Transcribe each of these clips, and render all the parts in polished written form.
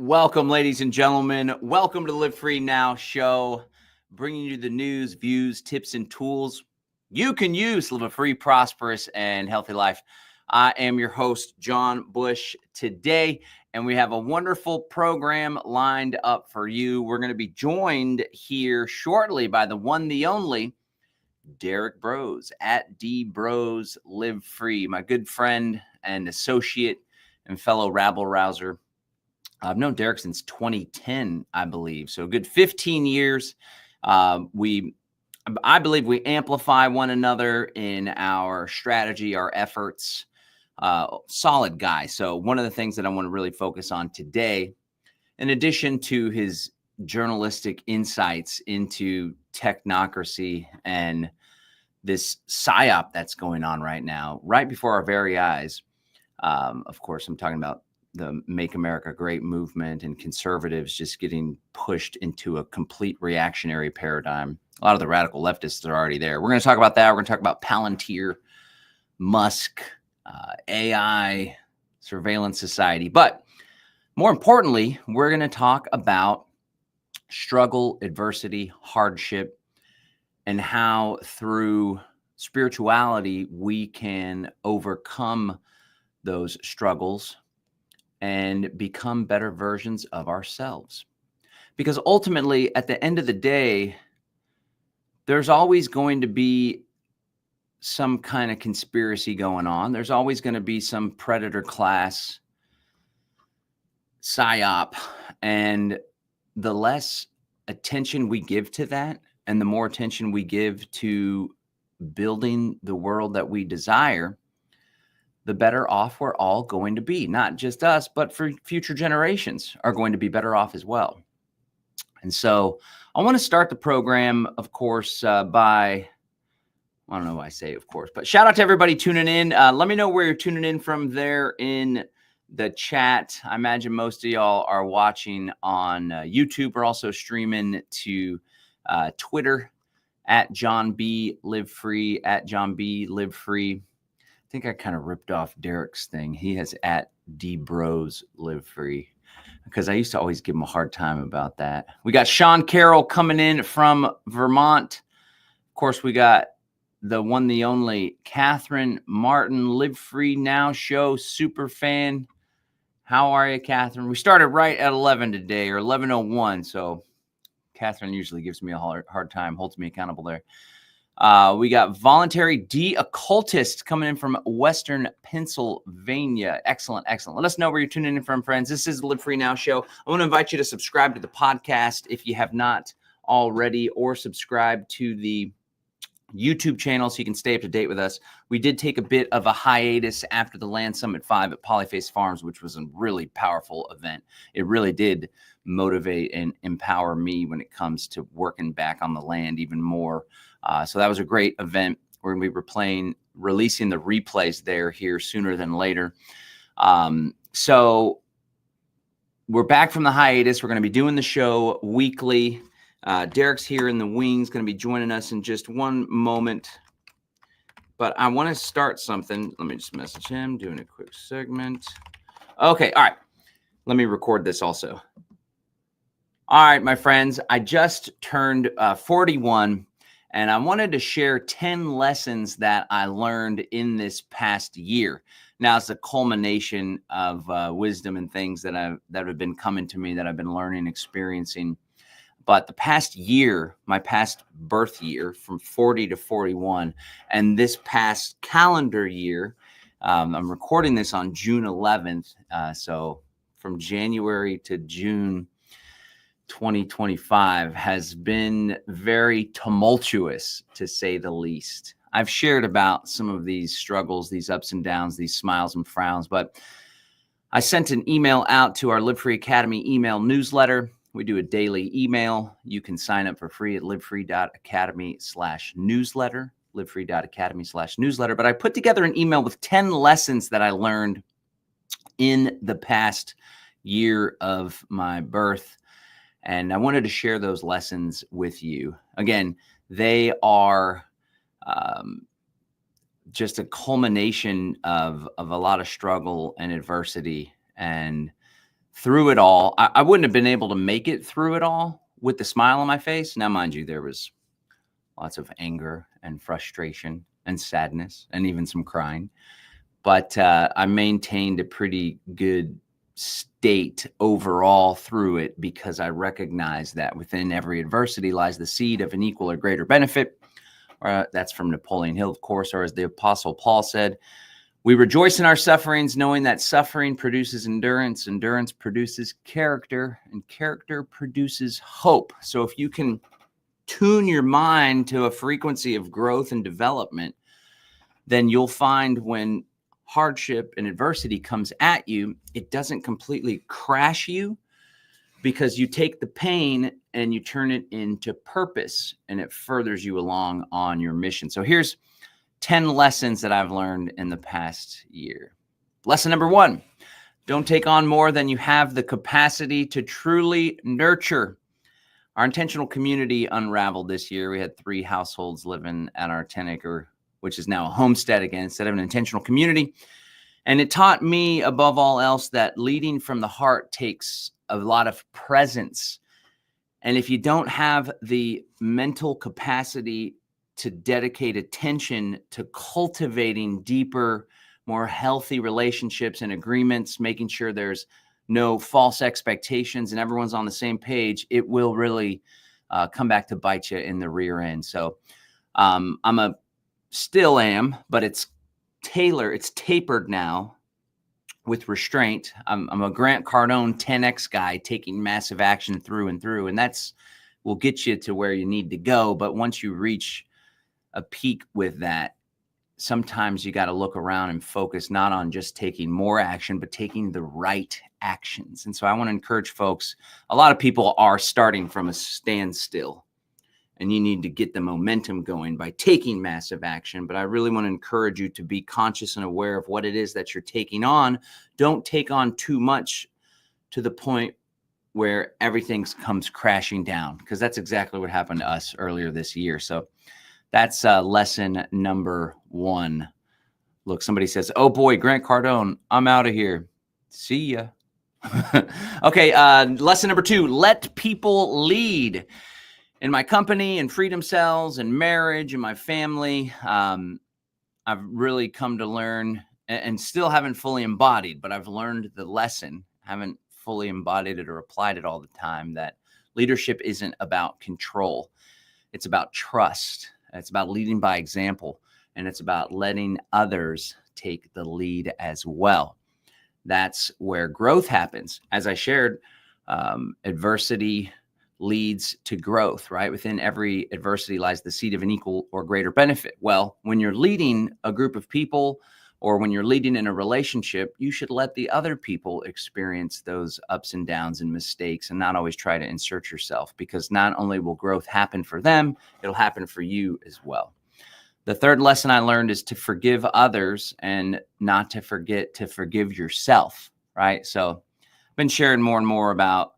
Welcome, ladies and gentlemen. Welcome to the Live Free Now show, bringing you the news, views, tips, and tools you can use to live a free, prosperous, and healthy life. I am your host, John Bush, today, and we have a wonderful program lined up for you. We're going to be joined here shortly by the one, the only, Derrick Broze at D Broze Live Free, my good friend and associate and fellow rabble rouser. I've known Derrick since 2010, I believe. So a good 15 years. I believe we amplify one another in our strategy, our efforts. Solid guy. So one of the things that I want to really focus on today, in addition to his journalistic insights into technocracy and this psyop that's going on right now, right before our very eyes. Of course, I'm talking about the Make America Great movement and conservatives just getting pushed into a complete reactionary paradigm. A lot of the radical leftists are already there. We're going to talk about that. We're going to talk about Palantir, Musk, AI, surveillance society. But more importantly, we're going to talk about struggle, adversity, hardship, and how through spirituality we can overcome those struggles and become better versions of ourselves. Because ultimately, at the end of the day, there's always going to be some kind of conspiracy going on. There's always going to be some predator class psyop. And the less attention we give to that, and the more attention we give to building the world that we desire, the better off we're all going to be. Not just us, but for future generations are going to be better off as well. And so I want to start the program, of course, by, I don't know why I say of course, but shout out to everybody tuning in. Let me know where you're tuning in from there in the chat. I imagine most of y'all are watching on YouTube. We're also streaming to Twitter at John B Live Free, at John B Live Free. I think I kind of ripped off Derrick's thing. He has at D Broze Live Free, because I used to always give him a hard time about that. We got Sean Carroll coming in from Vermont. Of course, we got the one, the only Catherine Martin, Live Free Now show super fan. How are you, Catherine? We started right at 11 today, or 11:01. So Catherine usually gives me a hard time, holds me accountable there. We got Voluntary De-Occultist coming in from Western Pennsylvania. Excellent, excellent. Let us know where you're tuning in from, friends. This is the Live Free Now show. I want to invite you to subscribe to the podcast if you have not already, or subscribe to the YouTube channel so you can stay up to date with us. We did take a bit of a hiatus after the Land Summit 5 at Polyface Farms, which was a really powerful event. It really did motivate and empower me when it comes to working back on the land even more. So that was a great event. We're going to be releasing the replays here sooner than later. So we're back from the hiatus. We're going to be doing the show weekly. Derrick's here in the wings, going to be joining us in just one moment. But I want to start something. Let me just message him, doing a quick segment. Okay, all right. Let me record this also. All right, my friends, I just turned 41. And I wanted to share 10 lessons that I learned in this past year. Now, it's a culmination of wisdom and things that have been coming to me, that I've been learning, experiencing. But the past year, my past birth year, from 40 to 41, and this past calendar year, I'm recording this on June 11th. So from January to June 2025 has been very tumultuous, to say the least. I've shared about some of these struggles, these ups and downs, these smiles and frowns, but I sent an email out to our Live Free Academy email newsletter. We do a daily email. You can sign up for free at livefree.academy/newsletter, livefree.academy/newsletter. But I put together an email with 10 lessons that I learned in the past year of my birth. And I wanted to share those lessons with you. Again, they are just a culmination of a lot of struggle and adversity. And through it all. I wouldn't have been able to make it through it all with the smile on my face. Now, mind you, there was lots of anger and frustration and sadness and even some crying. But I maintained a pretty good state overall through it because I recognized that within every adversity lies the seed of an equal or greater benefit. That's from Napoleon Hill, of course, or as the Apostle Paul said, we rejoice in our sufferings, knowing that suffering produces endurance, endurance produces character, and character produces hope. So if you can tune your mind to a frequency of growth and development, then you'll find when hardship and adversity comes at you, it doesn't completely crash you because you take the pain and you turn it into purpose and it furthers you along on your mission. So here's 10 lessons that I've learned in the past year. Lesson number 1, don't take on more than you have the capacity to truly nurture. Our intentional community unraveled this year. We had 3 households living at our 10-acre, which is now a homestead again, instead of an intentional community. And it taught me above all else that leading from the heart takes a lot of presence. And if you don't have the mental capacity to dedicate attention to cultivating deeper, more healthy relationships and agreements, making sure there's no false expectations and everyone's on the same page, it will really come back to bite you in the rear end. So still am, but it's tapered now with restraint. I'm a Grant Cardone 10X guy taking massive action through and through, and that's will get you to where you need to go. But once you reach a peak with that, sometimes you got to look around and focus not on just taking more action, but taking the right actions. And so I want to encourage folks, a lot of people are starting from a standstill and you need to get the momentum going by taking massive action. But I really want to encourage you to be conscious and aware of what it is that you're taking on. Don't take on too much to the point where everything comes crashing down, because that's exactly what happened to us earlier this year. So that's lesson number 1. Look, somebody says, oh boy, Grant Cardone, I'm out of here. See ya. Okay, lesson number 2, let people lead. In my company and Freedom Cells and marriage and my family, I've really come to learn and still haven't fully embodied, but I've learned the lesson, haven't fully embodied it or applied it all the time, that leadership isn't about control. It's about trust. It's about leading by example, and it's about letting others take the lead as well. That's where growth happens. As I shared, adversity leads to growth, right? Within every adversity lies the seed of an equal or greater benefit. Well, when you're leading a group of people or when you're leading in a relationship, you should let the other people experience those ups and downs and mistakes and not always try to insert yourself, because not only will growth happen for them, it'll happen for you as well. The third lesson I learned is to forgive others and not to forget to forgive yourself, right? So I've been sharing more and more about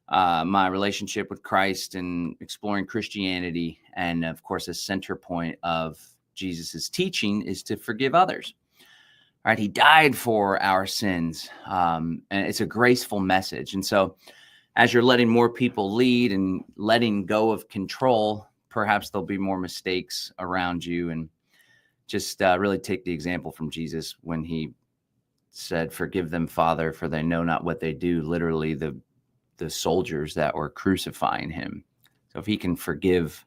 my relationship with Christ and exploring Christianity. And of course, a center point of Jesus's teaching is to forgive others. All right, he died for our sins, and it's a graceful message. And so as you're letting more people lead and letting go of control, perhaps there'll be more mistakes around you. And just really take the example from Jesus when he said, forgive them, Father, for they know not what they do. Literally the soldiers that were crucifying him. So if he can forgive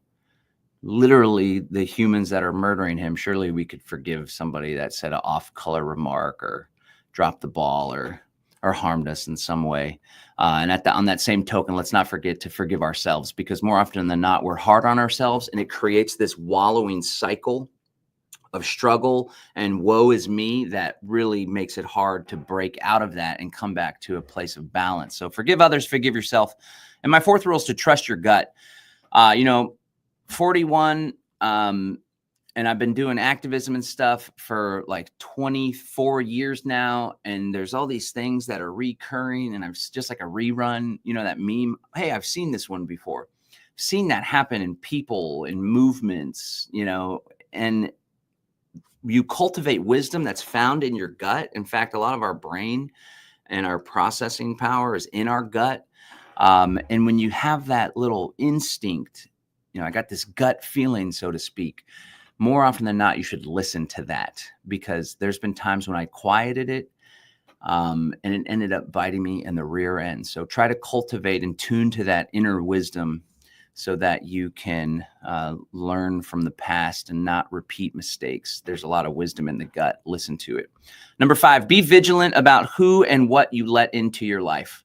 literally the humans that are murdering him, surely we could forgive somebody that said an off-color remark or dropped the ball or harmed us in some way. And on that same token, let's not forget to forgive ourselves, because more often than not, we're hard on ourselves, and it creates this wallowing cycle of struggle and woe is me that really makes it hard to break out of that and come back to a place of balance. So forgive others, forgive yourself. And my fourth rule is to trust your gut. 41, and I've been doing activism and stuff for like 24 years now. And there's all these things that are recurring, and I'm just like a rerun, that meme. Hey, I've seen this one before. I've seen that happen in people, in movements, and you cultivate wisdom that's found in your gut. In fact, a lot of our brain and our processing power is in our gut. And when you have that little instinct, I got this gut feeling, so to speak, more often than not, you should listen to that, because there's been times when I quieted it, and it ended up biting me in the rear end. So try to cultivate and tune to that inner wisdom so that you can learn from the past and not repeat mistakes. There's a lot of wisdom in the gut. Listen to it. Number 5, be vigilant about who and what you let into your life.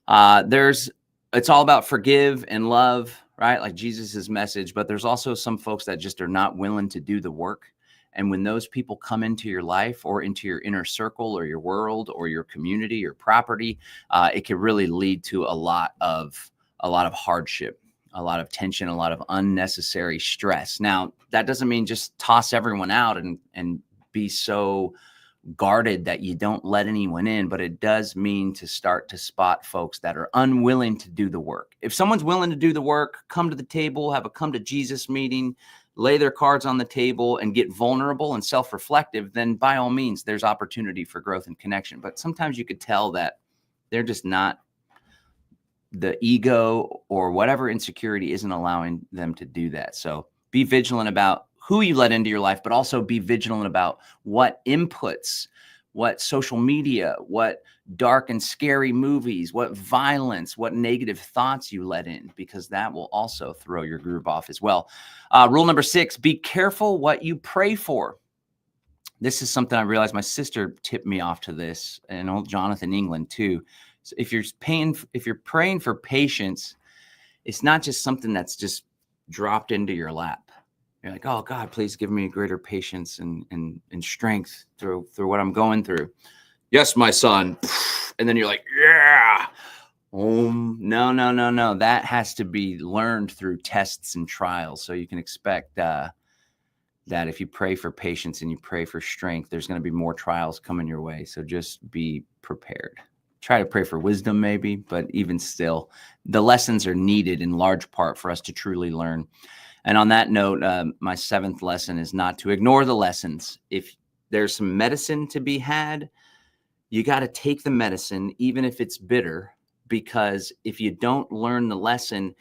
It's all about forgive and love, right? Like Jesus's message, but there's also some folks that just are not willing to do the work. And when those people come into your life or into your inner circle or your world or your community or property, it can really lead to a lot of hardship, a lot of tension, a lot of unnecessary stress. Now, that doesn't mean just toss everyone out and be so guarded that you don't let anyone in, but it does mean to start to spot folks that are unwilling to do the work. If someone's willing to do the work, come to the table, have a come to Jesus meeting, lay their cards on the table and get vulnerable and self-reflective, then by all means, there's opportunity for growth and connection. But sometimes you could tell that they're just not, the ego or whatever insecurity isn't allowing them to do that. So be vigilant about who you let into your life, but also be vigilant about what inputs, what social media, what dark and scary movies, what violence, what negative thoughts you let in, because that will also throw your groove off as well. Rule number 6, be careful what you pray for. This is something I realized my sister tipped me off to this, and old Jonathan England too. So if you're praying for patience, it's not just something that's just dropped into your lap. You're like, oh God, please give me greater patience and strength through what I'm going through. Yes, my son. And then you're like, yeah. No. That has to be learned through tests and trials. So you can expect that if you pray for patience and you pray for strength, there's going to be more trials coming your way. So just be prepared. Try to pray for wisdom maybe, but even still, the lessons are needed in large part for us to truly learn. And on that note, my 7th lesson is not to ignore the lessons. If there's some medicine to be had, you got to take the medicine, even if it's bitter, because if you don't learn the lesson,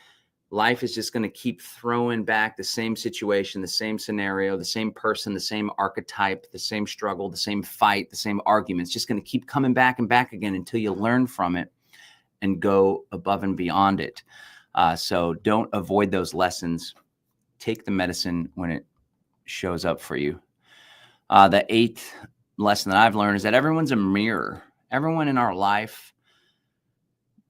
life is just going to keep throwing back the same situation, the same scenario, the same person, the same archetype, the same struggle, the same fight, the same argument. It's just going to keep coming back and back again until you learn from it and go above and beyond it. So don't avoid those lessons. Take the medicine when it shows up for you. The 8th lesson that I've learned is that everyone's a mirror. Everyone in our life,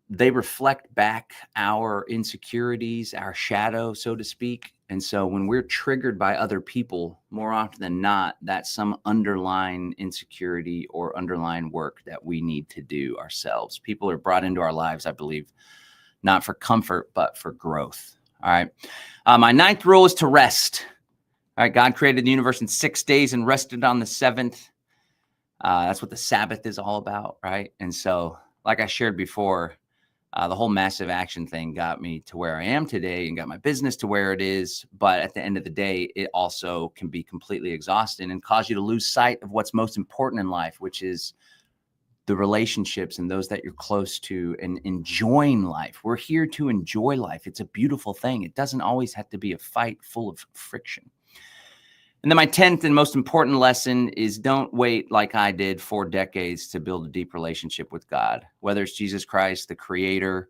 they reflect back our insecurities, our shadow, so to speak. And so when we're triggered by other people, more often than not, that's some underlying insecurity or underlying work that we need to do ourselves. People are brought into our lives, I believe, not for comfort, but for growth. All right. My 9th rule is to rest. All right. God created the universe in 6 days and rested on the 7th. That's what the Sabbath is all about, right? And so, like I shared before, the whole massive action thing got me to where I am today and got my business to where it is. But at the end of the day, it also can be completely exhausting and cause you to lose sight of what's most important in life, which is the relationships and those that you're close to and enjoying life. We're here to enjoy life. It's a beautiful thing. It doesn't always have to be a fight full of friction. And then my 10th and most important lesson is don't wait like I did 4 decades to build a deep relationship with God, whether it's Jesus Christ, the creator,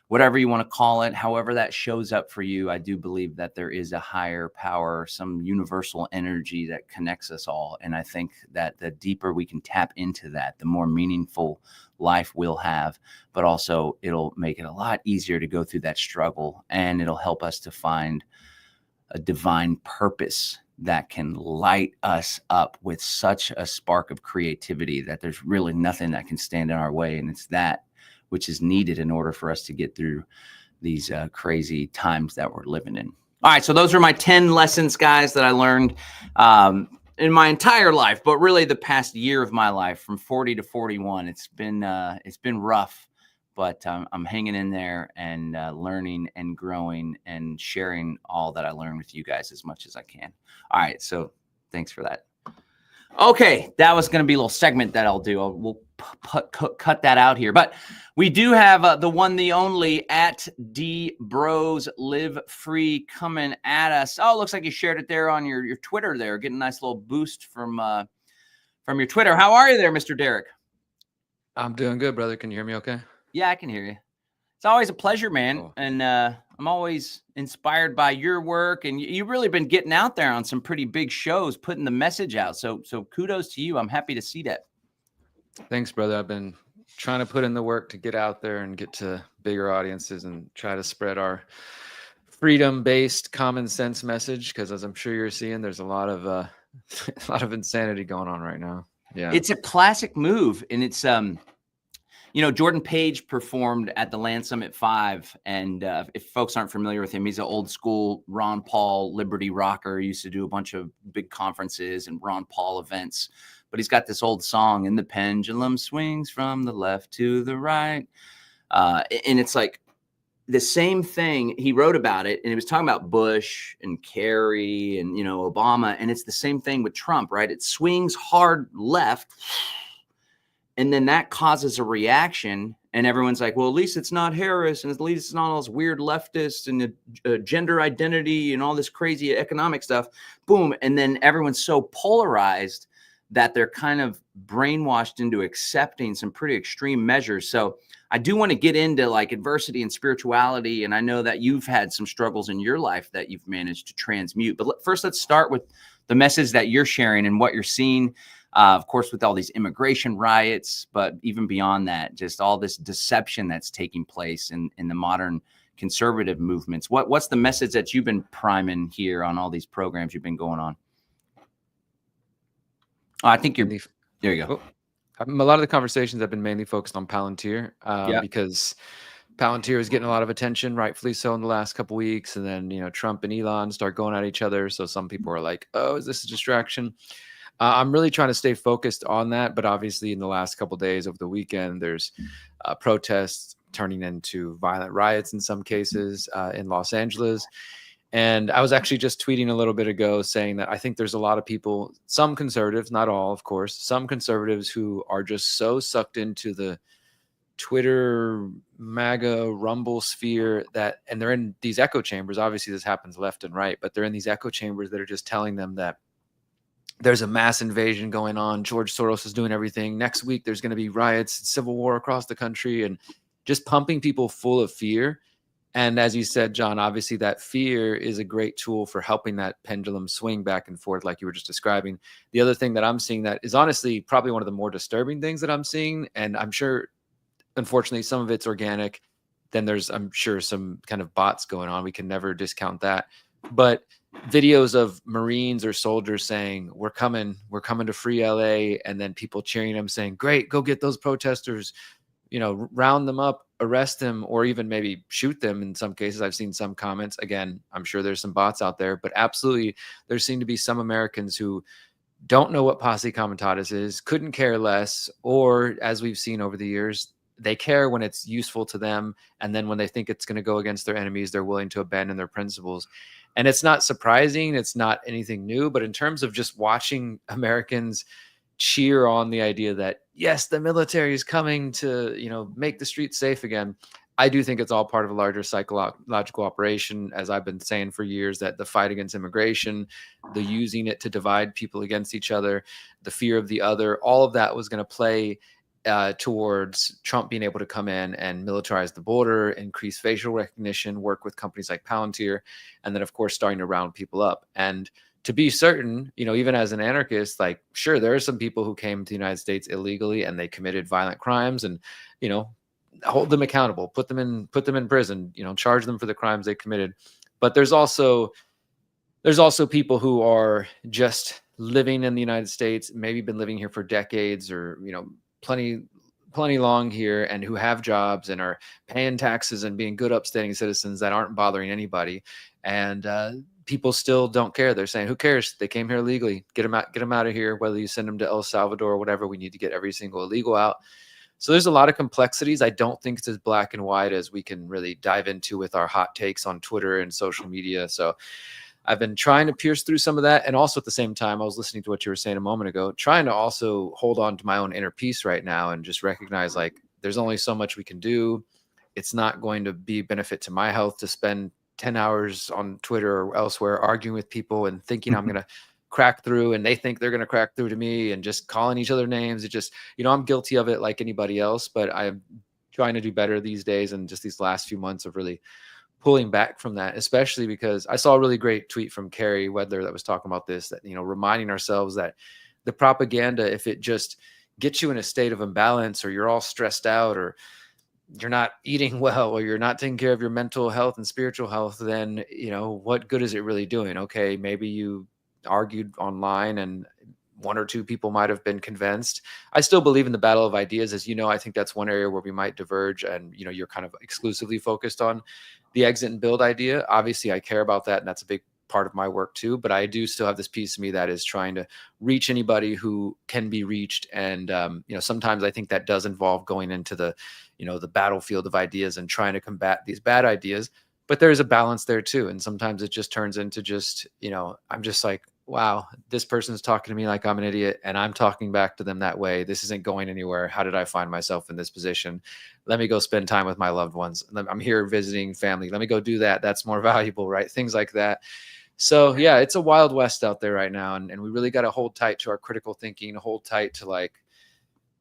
whatever you want to call it, however that shows up for you. I do believe that there is a higher power, some universal energy that connects us all. And I think that the deeper we can tap into that, the more meaningful life we'll have, but also it'll make it a lot easier to go through that struggle, and it'll help us to find a divine purpose that can light us up with such a spark of creativity that there's really nothing that can stand in our way. And it's that which is needed in order for us to get through these crazy times that we're living in. All right, so those are my 10 lessons, guys, that I learned in my entire life, but really the past year of my life, from 40 to 41. It's been rough, but I'm hanging in there and learning and growing and sharing all that I learned with you guys as much as I can. All right, so thanks for that. Okay, that was going to be a little segment that I'll do. We'll cut that out here. But we do have the one, the only, at D Broze Live Free coming at us. Oh, it looks like you shared it there on your Twitter there. Getting a nice little boost from your Twitter. How are you there, Mr. Derrick? I'm doing good, brother. Can you hear me okay? Yeah, I can hear you. It's always a pleasure, man. Cool. And I'm always inspired by your work. And you've really been getting out there on some pretty big shows, putting the message out. So kudos to you. I'm happy to see that. Thanks, brother. I've been trying to put in the work to get out there and get to bigger audiences and try to spread our freedom-based common sense message. Because as I'm sure you're seeing, there's a lot of insanity going on right now. Yeah, it's a classic move. And it's Jordan Page performed at the Land Summit 5. And if folks aren't familiar with him, he's an old school Ron Paul Liberty rocker. He used to do a bunch of big conferences and Ron Paul events. But he's got this old song, "And the pendulum swings from the left to the right." And it's like the same thing. He wrote about it, and he was talking about Bush and Kerry and, Obama. And it's the same thing with Trump, right? It swings hard left. And then that causes a reaction, and everyone's like, well, at least it's not Harris, and at least it's not all this weird leftist and gender identity and all this crazy economic stuff. Boom. And then everyone's so polarized that they're kind of brainwashed into accepting some pretty extreme measures. So I do want to get into like adversity and spirituality. And I know that you've had some struggles in your life that you've managed to transmute. But first, let's start with the message that you're sharing and what you're seeing. Of course, with all these immigration riots, but even beyond that, just all this deception that's taking place in the modern conservative movements. What's the message that you've been priming here on all these programs you've been going on? Oh, I think there you go. A lot of the conversations have been mainly focused on Palantir because Palantir is getting a lot of attention, rightfully so, in the last couple of weeks. And then, Trump and Elon start going at each other. So some people are like, oh, is this a distraction? I'm really trying to stay focused on that. But obviously, in the last couple of days over the weekend, there's protests turning into violent riots in some cases in Los Angeles. And I was actually just tweeting a little bit ago saying that I think there's a lot of people, some conservatives, not all, of course, some conservatives who are just so sucked into the Twitter, MAGA, Rumble sphere and they're in these echo chambers. Obviously, this happens left and right, but they're in these echo chambers that are just telling them that there's a mass invasion going on. George Soros is doing everything. Next week, there's going to be riots, civil war across the country, and just pumping people full of fear. And as you said, John, obviously that fear is a great tool for helping that pendulum swing back and forth, like you were just describing. The other thing that I'm seeing that is honestly probably one of the more disturbing things that I'm seeing, and I'm sure, unfortunately, some of it's organic. Then there's, I'm sure, some kind of bots going on. We can never discount that. But videos of Marines or soldiers saying, we're coming to free LA, and then people cheering them saying, great, go get those protesters, round them up, arrest them, or even maybe shoot them in some cases. I've seen some comments. Again, I'm sure there's some bots out there, but absolutely there seem to be some Americans who don't know what posse comitatus is, couldn't care less, or as we've seen over the years, they care when it's useful to them. And then when they think it's going to go against their enemies, they're willing to abandon their principles. And it's not surprising. It's not anything new. But in terms of just watching Americans cheer on the idea that, yes, the military is coming to, make the streets safe again, I do think it's all part of a larger psychological operation, as I've been saying for years, that the fight against immigration, the using it to divide people against each other, the fear of the other, all of that was going to play towards Trump being able to come in and militarize the border, increase facial recognition, work with companies like Palantir, and then, of course, starting to round people up. And to be certain, even as an anarchist, like, sure, there are some people who came to the United States illegally and they committed violent crimes, and, hold them accountable, put them in prison, charge them for the crimes they committed. But there's also people who are just living in the United States, maybe been living here for decades, or, plenty long here, and who have jobs and are paying taxes and being good, upstanding citizens that aren't bothering anybody. And people still don't care. They're saying, who cares? They came here illegally. Get them out of here. Whether you send them to El Salvador or whatever, we need to get every single illegal out. So there's a lot of complexities. I don't think it's as black and white as we can really dive into with our hot takes on Twitter and social media. So I've been trying to pierce through some of that. And also at the same time, I was listening to what you were saying a moment ago, trying to also hold on to my own inner peace right now and just recognize like there's only so much we can do. It's not going to be benefit to my health to spend 10 hours on Twitter or elsewhere arguing with people and thinking I'm going to crack through and they think they're going to crack through to me and just calling each other names. It just, I'm guilty of it like anybody else, but I'm trying to do better these days. And just these last few months of really pulling back from that, especially because I saw a really great tweet from Carrie Wedler that was talking about this, that, reminding ourselves that the propaganda, if it just gets you in a state of imbalance or you're all stressed out or you're not eating well or you're not taking care of your mental health and spiritual health, then, what good is it really doing? Okay, maybe you argued online and one or two people might have been convinced. I still believe in the battle of ideas. As you know, I think that's one area where we might diverge and, you're kind of exclusively focused on the exit and build idea. Obviously, I care about that. And that's a big part of my work too. But I do still have this piece of me that is trying to reach anybody who can be reached. And, sometimes I think that does involve going into the battlefield of ideas and trying to combat these bad ideas. But there's a balance there too. And sometimes it just turns into just, I'm just like, wow, this person's talking to me like I'm an idiot and I'm talking back to them that way. This isn't going anywhere. How did I find myself in this position? Let me go spend time with my loved ones. I'm here visiting family. Let me go do that. That's more valuable, right? Things like that. So yeah, it's a wild west out there right now. And we really got to hold tight to our critical thinking, hold tight to like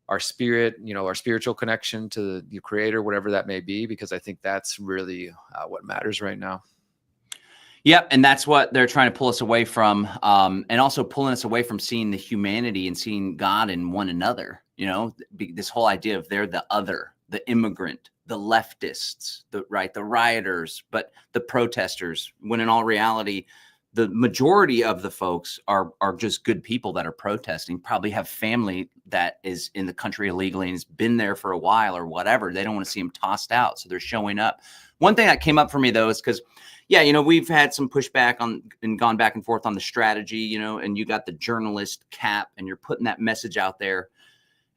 our spirit, our spiritual connection to the creator, whatever that may be, because I think that's really what matters right now. Yep. And that's what they're trying to pull us away from. And also pulling us away from seeing the humanity and seeing God in one another. This whole idea of they're the other, the immigrant, the leftists, the rioters, but the protesters, when in all reality, the majority of the folks are just good people that are protesting, probably have family that is in the country illegally and has been there for a while or whatever. They don't want to see them tossed out. So they're showing up. One thing that came up for me, though, is because, we've had some pushback on and gone back and forth on the strategy, and you got the journalist cap and you're putting that message out there.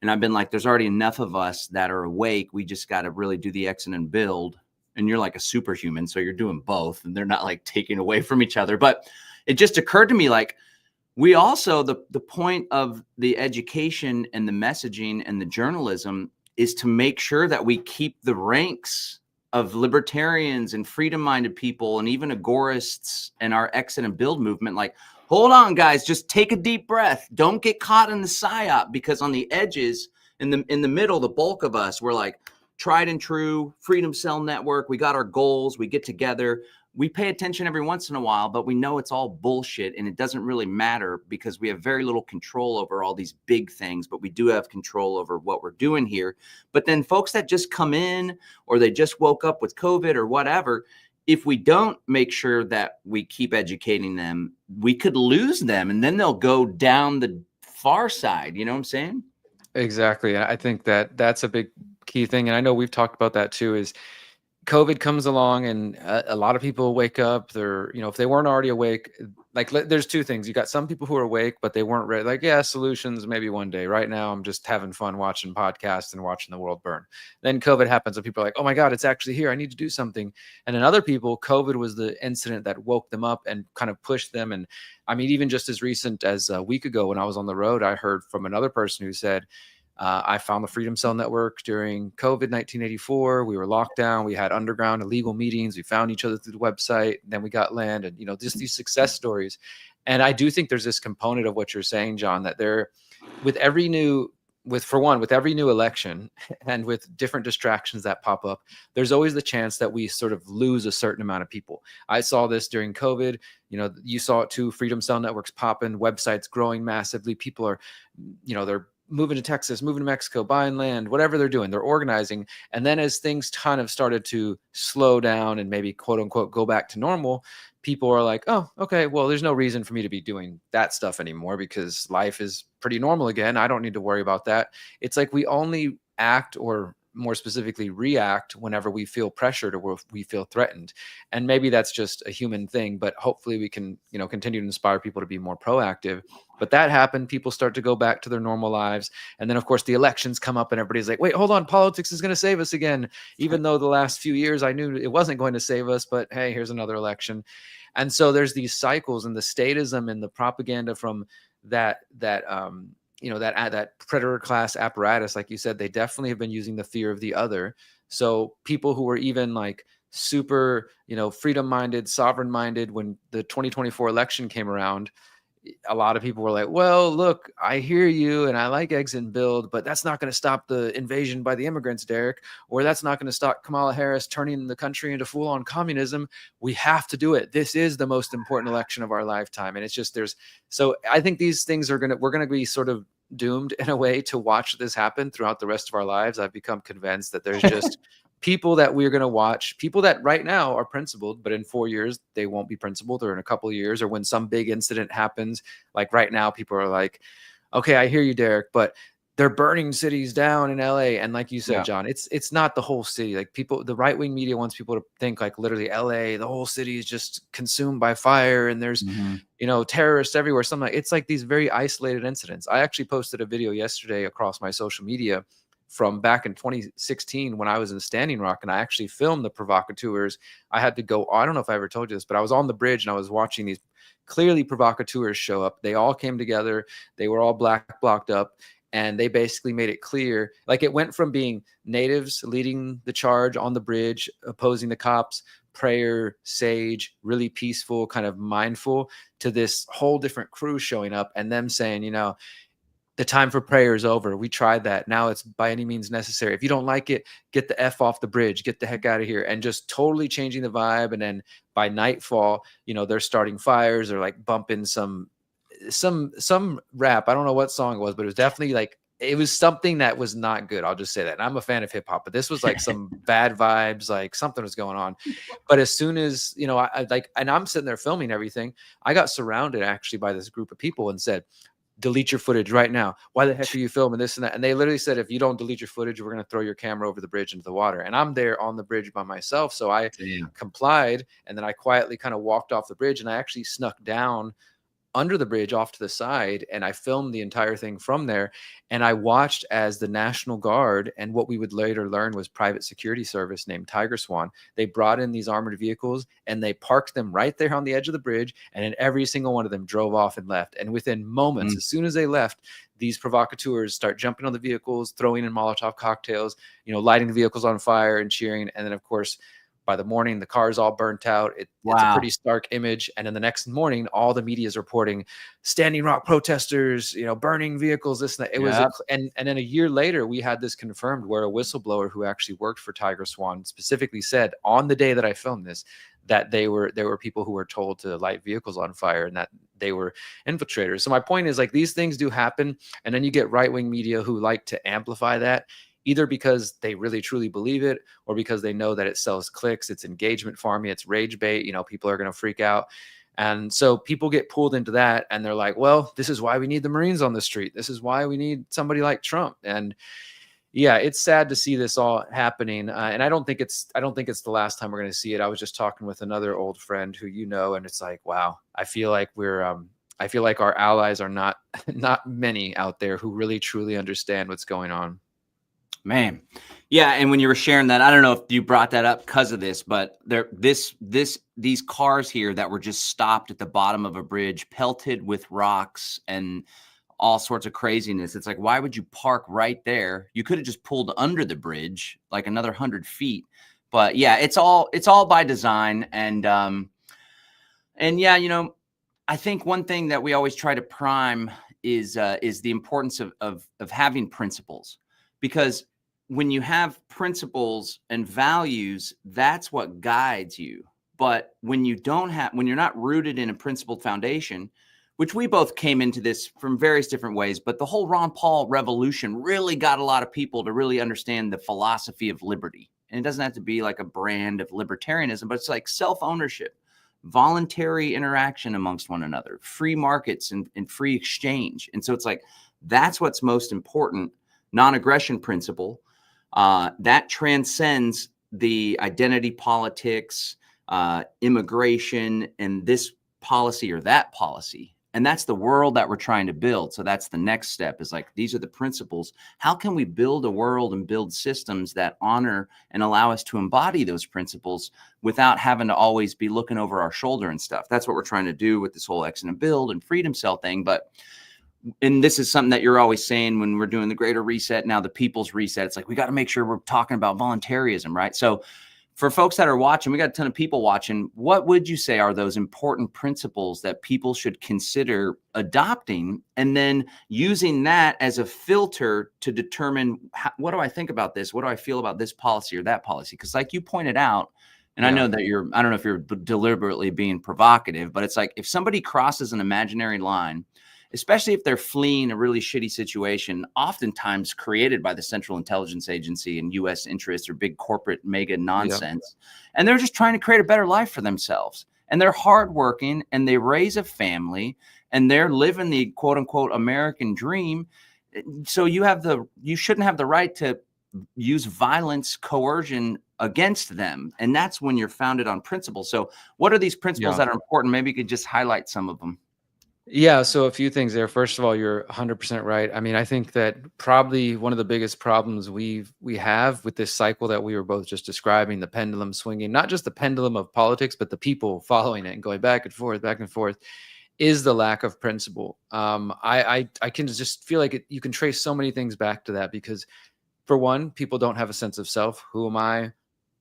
And I've been like, there's already enough of us that are awake. We just got to really do the exit and build. And you're like a superhuman. So you're doing both and they're not like taking away from each other. But it just occurred to me, like, we also, the point of the education and the messaging and the journalism is to make sure that we keep the ranks of libertarians and freedom-minded people and even agorists and our exit and build movement. Like, hold on, guys, just take a deep breath. Don't get caught in the psyop, because on the edges, in the middle, the bulk of us, we're like tried and true, Freedom Cell Network. We got our goals. We get together. We pay attention every once in a while, but we know it's all bullshit and it doesn't really matter because we have very little control over all these big things, but we do have control over what we're doing here. But then folks that just come in or they just woke up with COVID or whatever, if we don't make sure that we keep educating them, we could lose them and then they'll go down the far side. You know what I'm saying? Exactly. I think that's a big key thing. And I know we've talked about that too, is COVID comes along and a lot of people wake up. They're, if they weren't already awake, like there's two things. You got some people who are awake, but they weren't ready. Like, yeah, solutions maybe one day. Right now, I'm just having fun watching podcasts and watching the world burn. Then COVID happens and people are like, oh my God, it's actually here. I need to do something. And then other people, COVID was the incident that woke them up and kind of pushed them. And I mean, even just as recent as a week ago when I was on the road, I heard from another person who said, I found the Freedom Cell Network during COVID 1984. We were locked down. We had underground illegal meetings. We found each other through the website. And then we got land and, just these success stories. And I do think there's this component of what you're saying, John, that with every new election and with different distractions that pop up, there's always the chance that we sort of lose a certain amount of people. I saw this during COVID. You saw it too. Freedom Cell Networks popping, websites growing massively. People are, they're moving to Texas, moving to Mexico, buying land, whatever they're doing, they're organizing. And then as things kind of started to slow down and maybe quote unquote go back to normal, people are like, oh, okay, well, there's no reason for me to be doing that stuff anymore because life is pretty normal again. I don't need to worry about that. It's like we only act or more specifically react whenever we feel pressured or we feel threatened. And maybe that's just a human thing, but hopefully we can, continue to inspire people to be more proactive. But that happened. People start to go back to their normal lives. And then, of course, the elections come up and everybody's like, wait, hold on. Politics is going to save us again. Even though the last few years I knew it wasn't going to save us, but hey, here's another election. And so there's these cycles, and the statism and the propaganda from that predator class apparatus, like you said, they definitely have been using the fear of the other. So people who were even like super, freedom minded, sovereign minded, when the 2024 election came around, a lot of people were like, well, look, I hear you and I like exit and build, but that's not going to stop the invasion by the immigrants, Derrick, or that's not going to stop Kamala Harris turning the country into full on communism. We have to do it. This is the most important election of our lifetime. And it's just, so I think these things we're going to be sort of doomed in a way to watch this happen throughout the rest of our lives. I've become convinced that there's just people that we're going to watch, people that right now are principled, but in 4 years, they won't be principled, or in a couple of years, or when some big incident happens, like right now, people are like, okay, I hear you, Derrick, but they're burning cities down in LA. And like you said, John, it's not the whole city. Like the right-wing media wants people to think like literally LA, the whole city is just consumed by fire and there's, terrorists everywhere. It's like these very isolated incidents. I actually posted a video yesterday across my social media from back in 2016 when I was in Standing Rock, and I actually filmed the provocateurs. I had to go, I don't know if I ever told you this, but I was on the bridge and I was watching these clearly provocateurs show up. They all came together. They were all black blocked up. And they basically made it clear, like it went from being natives leading the charge on the bridge, opposing the cops, prayer, sage, really peaceful, kind of mindful, to this whole different crew showing up and them saying, the time for prayer is over. We tried that. Now it's by any means necessary. If you don't like it, get the F off the bridge, get the heck out of here, and just totally changing the vibe. And then by nightfall, they're starting fires or like bumping some rap. I don't know what song it was, but it was definitely like, it was something that was not good. I'll just say that. And I'm a fan of hip hop, but this was like some bad vibes, like something was going on. But as soon as, I like, and I'm sitting there filming everything, I got surrounded actually by this group of people and said, delete your footage right now. Why the heck are you filming this and that? And they literally said, if you don't delete your footage, we're going to throw your camera over the bridge into the water. And I'm there on the bridge by myself. So I complied. And then I quietly kind of walked off the bridge, and I actually snuck down under the bridge off to the side, and I filmed the entire thing from there. And I watched as the National Guard, and what we would later learn was private security service named Tiger Swan, they brought in these armored vehicles and they parked them right there on the edge of the bridge, and then every single one of them drove off and left. And within moments, as soon as they left, these provocateurs start jumping on the vehicles, throwing in Molotov cocktails, lighting the vehicles on fire and cheering. And then of course, by the morning, the car's all burnt out. It's a pretty stark image. And then the next morning, all the media is reporting Standing Rock protesters, burning vehicles, this and that. It was, and then a year later, we had this confirmed where a whistleblower who actually worked for Tiger Swan specifically said on the day that I filmed this, that there were people who were told to light vehicles on fire and that they were infiltrators. So my point is, like, these things do happen. And then you get right-wing media who like to amplify that, either because they really truly believe it or because they know that it sells clicks, it's engagement farming, it's rage bait, people are going to freak out. And so people get pulled into that, and they're like, well, this is why we need the Marines on the street. This is why we need somebody like Trump. And yeah, it's sad to see this all happening. And I don't think it's the last time we're going to see it. I was just talking with another old friend who, and it's like, wow, I feel like I feel like our allies are not many out there who really truly understand what's going on. Man. Yeah. And when you were sharing that, I don't know if you brought that up because of this, but these cars here that were just stopped at the bottom of a bridge, pelted with rocks and all sorts of craziness. It's like, why would you park right there? You could have just pulled under the bridge, like another 100 feet. But yeah, it's all by design. And yeah, I think one thing that we always try to prime is the importance of having principles, because when you have principles and values, that's what guides you. But when you're not rooted in a principled foundation, which we both came into this from various different ways, but the whole Ron Paul revolution really got a lot of people to really understand the philosophy of liberty. And it doesn't have to be like a brand of libertarianism, but it's like self-ownership, voluntary interaction amongst one another, free markets and free exchange. And so it's like, that's what's most important. Non-aggression principle. that transcends the identity politics, immigration, and this policy or that policy. And that's the world that we're trying to build. So that's the next step, is like, these are the principles. How can we build a world and build systems that honor and allow us to embody those principles without having to always be looking over our shoulder and stuff? That's what we're trying to do with this whole exit and build and freedom cell thing. And this is something that you're always saying when we're doing the greater reset, now the people's reset. It's like, we got to make sure we're talking about voluntarism, right? So for folks that are watching, we got a ton of people watching. What would you say are those important principles that people should consider adopting, and then using that as a filter to determine, what do I think about this? What do I feel about this policy or that policy? Because like you pointed out, and I know that I don't know if you're deliberately being provocative, but it's like, if somebody crosses an imaginary line, especially if they're fleeing a really shitty situation, oftentimes created by the Central Intelligence Agency and U.S. interests or big corporate mega nonsense. And they're just trying to create a better life for themselves. And they're hardworking, and they raise a family, and they're living the quote unquote American dream. So you shouldn't have the right to use violence, coercion against them. And that's when you're founded on principles. So what are these principles that are important? Maybe you could just highlight some of them. Yeah, so a few things there. First of all, you're 100% right. I mean, I think that probably one of the biggest problems we have with this cycle that we were both just describing, the pendulum swinging, not just the pendulum of politics, but the people following it and going back and forth, is the lack of principle. I can just feel like you can trace so many things back to that, because for one, people don't have a sense of self. Who am I?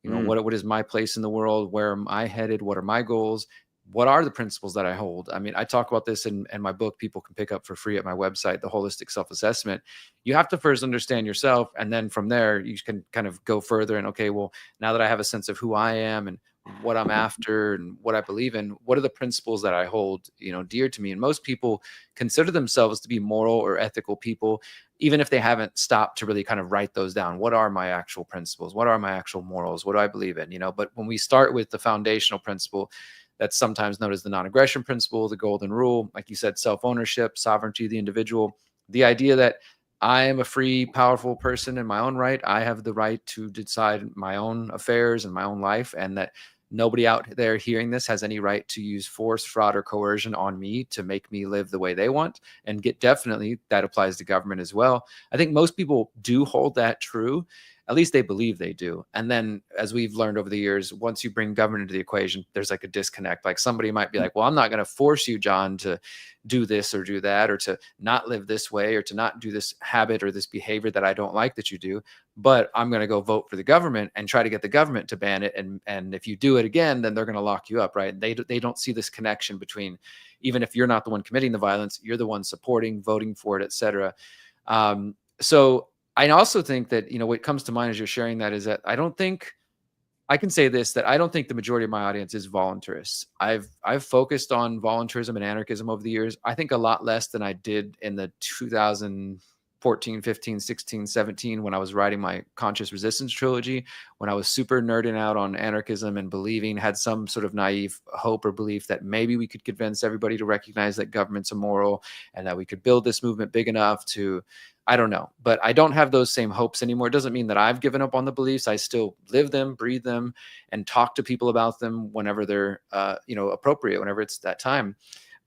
You know, what is my place in the world? Where am I headed? What are my goals? What are the principles that I hold? I mean, I talk about this in my book, people can pick up for free at my website, The Holistic Self-Assessment. You have to first understand yourself. And then from there, you can kind of go further and, okay, well, now that I have a sense of who I am and what I'm after and what I believe in, what are the principles that I hold, dear to me? And most people consider themselves to be moral or ethical people, even if they haven't stopped to really kind of write those down. What are my actual principles? What are my actual morals? What do I believe in? But when we start with the foundational principle, that's sometimes known as the non-aggression principle, the golden rule, like you said, self-ownership, sovereignty of the individual, the idea that I am a free, powerful person in my own right. I have the right to decide my own affairs and my own life, and that nobody out there hearing this has any right to use force, fraud, or coercion on me to make me live the way they want. And definitely that applies to government as well. I think most people do hold that true. At least they believe they do. And then, as we've learned over the years, once you bring government into the equation, there's like a disconnect. Like somebody might be like, well, I'm not going to force you, John, to do this or do that, or to not live this way, or to not do this habit or this behavior that I don't like that you do. But I'm going to go vote for the government and try to get the government to ban it. And if you do it again, then they're going to lock you up, right? They don't see this connection between, even if you're not the one committing the violence, you're the one supporting, voting for it, etc. So I also think that, what comes to mind as you're sharing that is that I don't think the majority of my audience is voluntarists. I've focused on voluntarism and anarchism over the years. I think a lot less than I did in the 2014, 15, 16, 17, when I was writing my Conscious Resistance trilogy, when I was super nerding out on anarchism and had some sort of naive hope or belief that maybe we could convince everybody to recognize that government's immoral and that we could build this movement big enough to, I don't know, but I don't have those same hopes anymore. It doesn't mean that I've given up on the beliefs. I still live them, breathe them, and talk to people about them whenever they're, appropriate, whenever it's that time.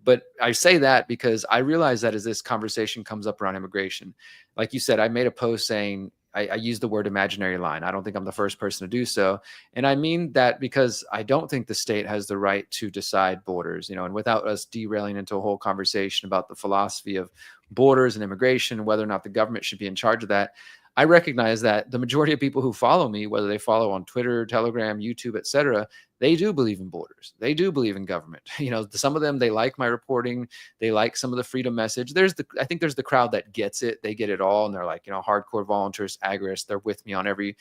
But I say that because I realize that as this conversation comes up around immigration, like you said, I made a post saying, I use the word imaginary line. I don't think I'm the first person to do so. And I mean that because I don't think the state has the right to decide borders, and without us derailing into a whole conversation about the philosophy of borders and immigration, whether or not the government should be in charge of that, I recognize that the majority of people who follow me, whether they follow on Twitter, Telegram, YouTube, etc., they do believe in borders. They do believe in government. Some of them, they like my reporting. They like some of the freedom message. I think there's the crowd that gets it. They get it all. And they're like, hardcore volunteers, agorists. They're with me on every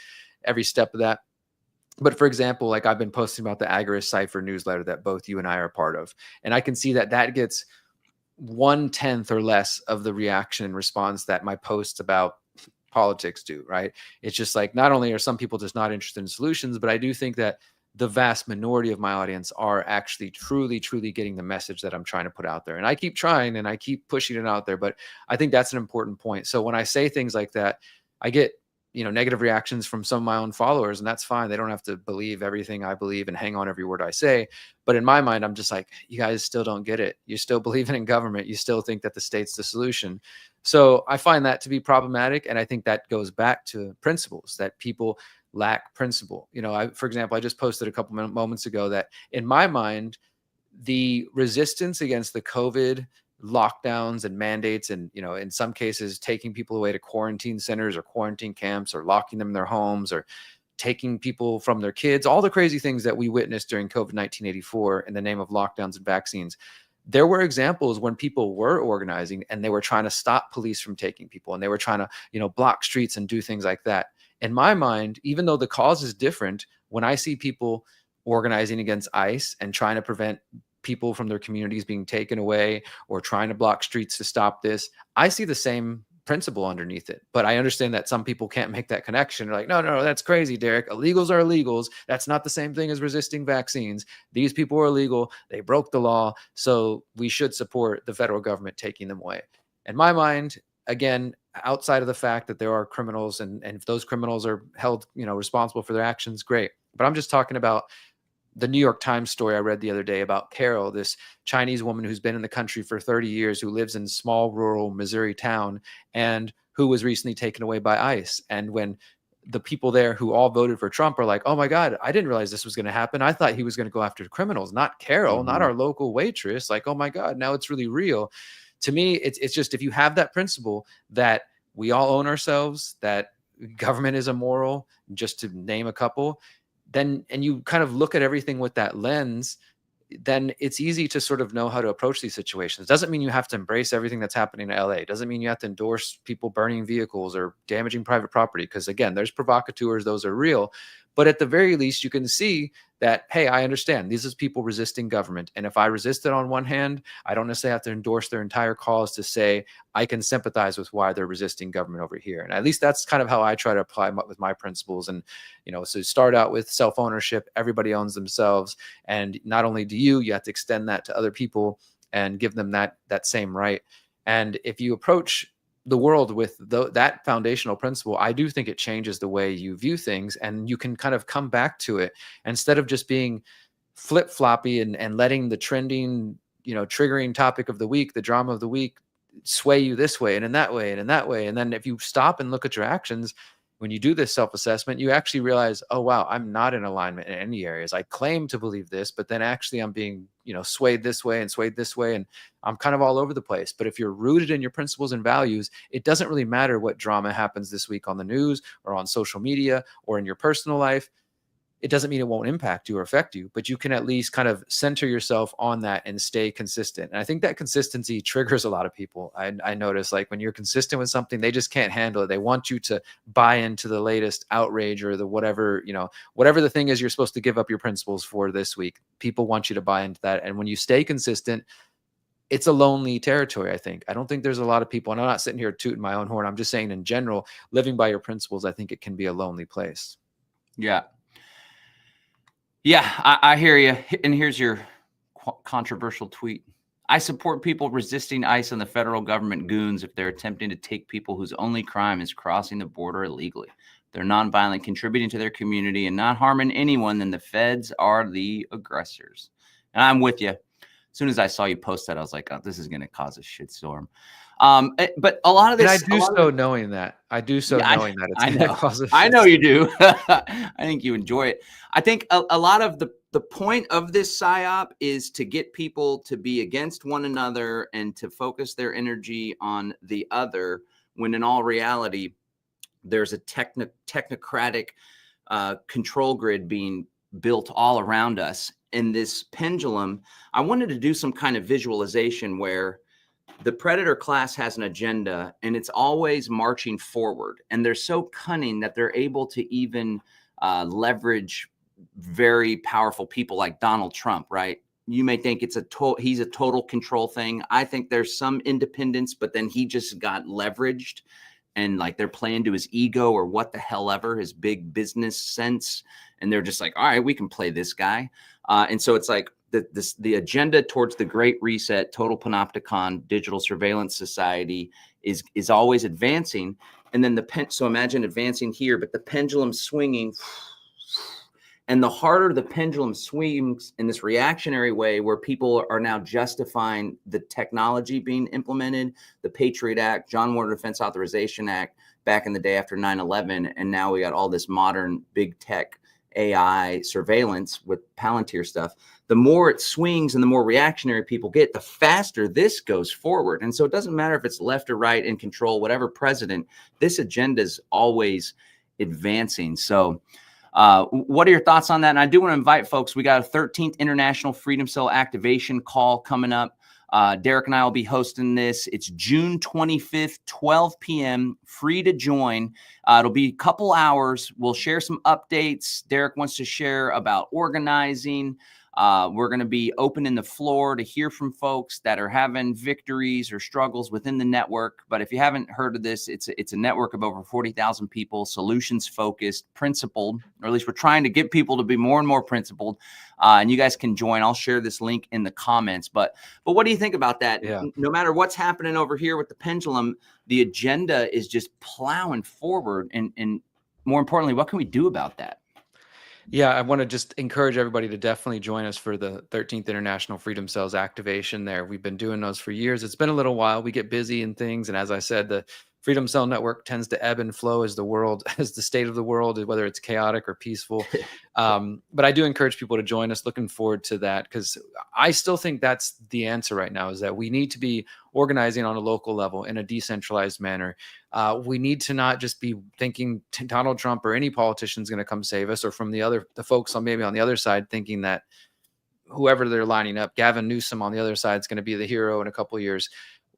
step of that. But for example, like I've been posting about the Agorist Cipher newsletter that both you and I are part of. And I can see that gets 1/10 or less of the reaction and response that my posts about politics do, right? It's just like, not only are some people just not interested in solutions, but I do think that the vast minority of my audience are actually truly getting the message that I'm trying to put out there. And I keep trying and I keep pushing it out there, but I think that's an important point. So when I say things like that, I get negative reactions from some of my own followers, and that's fine. They don't have to believe everything I believe and hang on every word I say. But in my mind, I'm just like, you guys still don't get it. You still believe in government. You still think that the state's the solution. So I find that to be problematic. And I think that goes back to principles, that people lack principle. For example, I just posted a couple moments ago that in my mind, the resistance against the COVID lockdowns and mandates, and in some cases taking people away to quarantine centers or quarantine camps, or locking them in their homes, or taking people from their kids, all the crazy things that we witnessed during COVID-19 84 in the name of lockdowns and vaccines. There were examples when people were organizing and they were trying to stop police from taking people, and they were trying to block streets and do things like that. In my mind, even though the cause is different, when I see people organizing against ICE and trying to prevent people from their communities being taken away, or trying to block streets to stop this, I see the same principle underneath it. But I understand that some people can't make that connection. They're like, no, that's crazy, Derrick. Illegals are illegals. That's not the same thing as resisting vaccines. These people are illegal. They broke the law. So we should support the federal government taking them away. In my mind, again, outside of the fact that there are criminals, and if those criminals are held, responsible for their actions, great. But I'm just talking about the New York Times story I read the other day about Carol, this Chinese woman who's been in the country for 30 years, who lives in a small rural Missouri town, and who was recently taken away by ICE. And when the people there who all voted for Trump are like, oh my God, I didn't realize this was going to happen. I thought he was going to go after the criminals, not Carol, not our local waitress. Like, oh my God, now it's really real. To me, it's just, if you have that principle that we all own ourselves, that government is immoral, just to name a couple, then, and you kind of look at everything with that lens, then it's easy to sort of know how to approach these situations. Doesn't mean you have to embrace everything that's happening in LA. Doesn't mean you have to endorse people burning vehicles or damaging private property. Because again, there's provocateurs, those are real. But at the very least, you can see that, hey, I understand these is people resisting government. And if I resist it on one hand, I don't necessarily have to endorse their entire cause to say I can sympathize with why they're resisting government over here. And at least that's kind of how I try to apply with my principles. And, so start out with self-ownership. Everybody owns themselves. And not only do you have to extend that to other people and give them that same right. And if you approach the world with that foundational principle, I do think it changes the way you view things, and you can kind of come back to it instead of just being flip-floppy and letting the trending, triggering topic of the week, the drama of the week, sway you this way and in that way and in that way. And then if you stop and look at your actions, when you do this self-assessment, you actually realize, oh, wow, I'm not in alignment in any areas. I claim to believe this, but then actually I'm being, swayed this way and swayed this way. And I'm kind of all over the place. But if you're rooted in your principles and values, it doesn't really matter what drama happens this week on the news or on social media or in your personal life. It doesn't mean it won't impact you or affect you, but you can at least kind of center yourself on that and stay consistent. And I think that consistency triggers a lot of people. I notice, like, when you're consistent with something, they just can't handle it. They want you to buy into the latest outrage or the whatever the thing is you're supposed to give up your principles for this week. People want you to buy into that. And when you stay consistent, it's a lonely territory, I think. I don't think there's a lot of people, and I'm not sitting here tooting my own horn. I'm just saying in general, living by your principles, I think it can be a lonely place. Yeah. Yeah, I hear you. And here's your controversial tweet. I support people resisting ICE and the federal government goons if they're attempting to take people whose only crime is crossing the border illegally. They're nonviolent, contributing to their community and not harming anyone, then the feds are the aggressors. And I'm with you. As soon as I saw you post that, I was like, oh, this is going to cause a shitstorm. But a lot of this, and I do so knowing that. I do so knowing that it's going to cause a shitstorm. I know you do. I think you enjoy it. I think a lot of the point of this psyop is to get people to be against one another and to focus their energy on the other, when in all reality, there's a technocratic control grid being built all around us. In this pendulum, I wanted to do some kind of visualization where the predator class has an agenda and it's always marching forward. And they're so cunning that they're able to even leverage very powerful people like Donald Trump, right? You may think it's he's a total control thing. I think there's some independence, but then he just got leveraged and like they're playing to his ego or what the hell ever, his big business sense. And they're just like, all right, we can play this guy. And so it's like, the agenda towards the Great Reset, total panopticon, digital surveillance society is always advancing. And then so imagine advancing here, but the pendulum swinging. And the harder the pendulum swings in this reactionary way, where people are now justifying the technology being implemented, the Patriot Act, John Warner Defense Authorization Act back in the day after 9/11. And now we got all this modern big tech AI surveillance with Palantir stuff. The more it swings and the more reactionary people get, the faster this goes forward. And so it doesn't matter if it's left or right in control, whatever president, this agenda is always advancing. So what are your thoughts on that? And I do want to invite folks. We got a 13th International Freedom Cell Activation call coming up. Derrick and I will be hosting this. It's June 25th, 12 p.m. Free to join. It'll be a couple hours. We'll share some updates. Derrick wants to share about organizing. We're going to be opening the floor to hear from folks that are having victories or struggles within the network. But if you haven't heard of this, it's a network of over 40,000 people, solutions focused, principled, or at least we're trying to get people to be more and more principled. And you guys can join. I'll share this link in the comments. But what do you think about that? Yeah. No matter what's happening over here with the pendulum, the agenda is just plowing forward. And more importantly, what can we do about that? Yeah, I want to just encourage everybody to definitely join us for the 13th International Freedom Cells activation there. We've been doing those for years. It's been a little while. We get busy and things. And as I said, the Freedom Cell Network tends to ebb and flow as the state of the world, whether it's chaotic or peaceful. But I do encourage people to join us. Looking forward to that, because I still think that's the answer right now, is that we need to be organizing on a local level in a decentralized manner. We need to not just be thinking Donald Trump or any politician is going to come save us, or from the folks maybe on the other side thinking that whoever they're lining up, Gavin Newsom on the other side, is going to be the hero in a couple of years.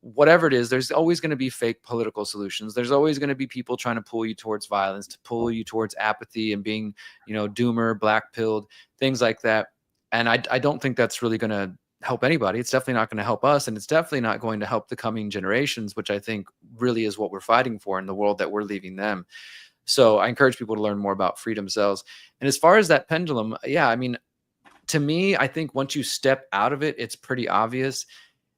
Whatever it is, there's always going to be fake political solutions. There's always going to be people trying to pull you towards violence, to pull you towards apathy and being, doomer, black-pilled, things like that. And I don't think that's really going to help anybody. It's definitely not going to help us, and it's definitely not going to help the coming generations, which I think really is what we're fighting for in the world that we're leaving them. So I encourage people to learn more about freedom cells. And as far as that pendulum, yeah, I mean, to me, I think once you step out of it, it's pretty obvious.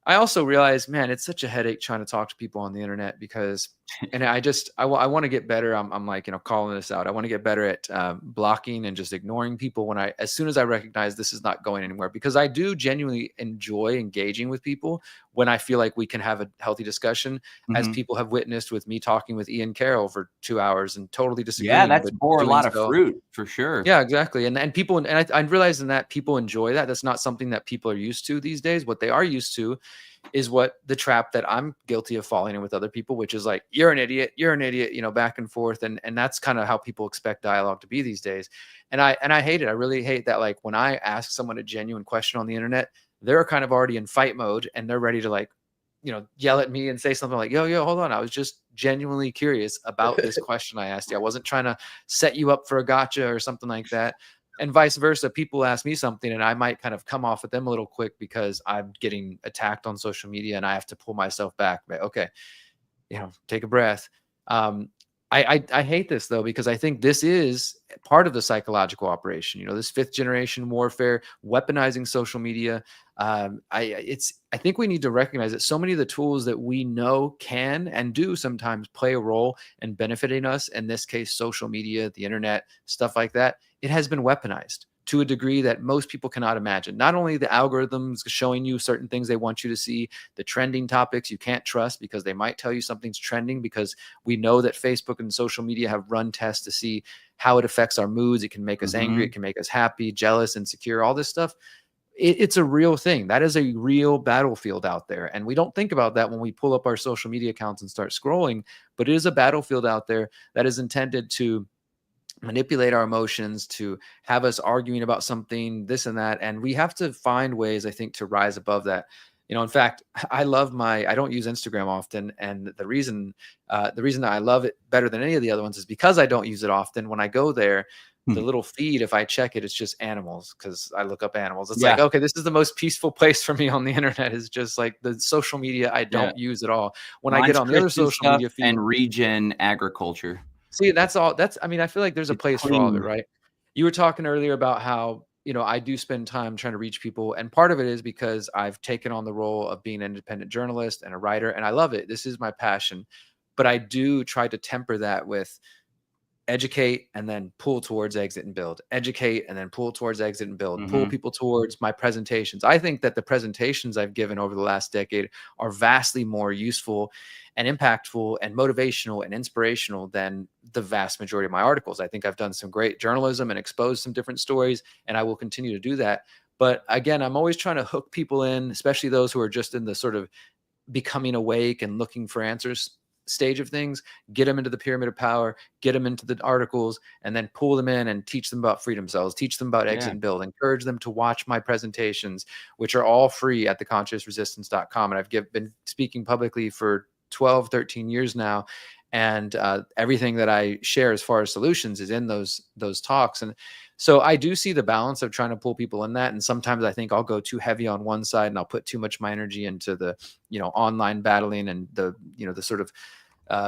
I also realize, man, it's such a headache trying to talk to people on the internet, because, and I want to get better. I'm like, calling this out. I want to get better at blocking and just ignoring people as soon as I recognize this is not going anywhere, because I do genuinely enjoy engaging with people when I feel like we can have a healthy discussion, as people have witnessed with me talking with Ian Carroll for 2 hours and totally disagreeing. Yeah, that's bore a lot of fruit for sure. Yeah, exactly. And people, and I'm realizing that people enjoy that. That's not something that people are used to these days. What they are used to is what the trap that I'm guilty of falling in with other people, which is like, you're an idiot, back and forth. And that's kind of how people expect dialogue to be these days. And I hate it. I really hate that. Like, when I ask someone a genuine question on the internet, they're kind of already in fight mode and they're ready to yell at me and say something like, yo, hold on. I was just genuinely curious about this question I asked you. I wasn't trying to set you up for a gotcha or something like that. And vice versa. People ask me something and I might kind of come off at them a little quick because I'm getting attacked on social media and I have to pull myself back. But okay, take a breath. I hate this though, because I think this is part of the psychological operation, this 5th generation warfare, weaponizing social media. I think we need to recognize that so many of the tools that we know can and do sometimes play a role in benefiting us, in this case, social media, the internet, stuff like that, it has been weaponized to a degree that most people cannot imagine. Not only the algorithms showing you certain things they want you to see, the trending topics you can't trust because they might tell you something's trending, because we know that Facebook and social media have run tests to see how it affects our moods. It can make us angry. It can make us happy, jealous, insecure, all this stuff. It's a real thing. That is a real battlefield out there. And we don't think about that when we pull up our social media accounts and start scrolling, but it is a battlefield out there that is intended to manipulate our emotions, to have us arguing about something, this and that. And we have to find ways, I think, to rise above that. In fact, I don't use Instagram often. And the reason that I love it better than any of the other ones is because I don't use it often. When I go there, the little feed, if I check it, it's just animals, because I look up animals. It's like, okay, this is the most peaceful place for me on the internet, is just like the social media I don't use at all. When I get on the other social media feed, and regen agriculture. See, that's all. I mean, I feel like there's a place for all of it, right? You were talking earlier about how I do spend time trying to reach people. And part of it is because I've taken on the role of being an independent journalist and a writer, and I love it. This is my passion. But I do try to temper that with educate and then pull towards exit and build, educate and then pull towards exit and build, pull people towards my presentations. I think that the presentations I've given over the last decade are vastly more useful and impactful and motivational and inspirational than the vast majority of my articles. I think I've done some great journalism and exposed some different stories, and I will continue to do that. But again, I'm always trying to hook people in, especially those who are just in the sort of becoming awake and looking for answers stage of things, get them into the pyramid of power, get them into the articles, and then pull them in and teach them about freedom cells, teach them about exit and build, encourage them to watch my presentations, which are all free at theconsciousresistance.com. And I've been speaking publicly for 12, 13 years now. And everything that I share as far as solutions is in those talks. And so I do see the balance of trying to pull people in that. And sometimes I think I'll go too heavy on one side and I'll put too much of my energy into the, online battling and the sort of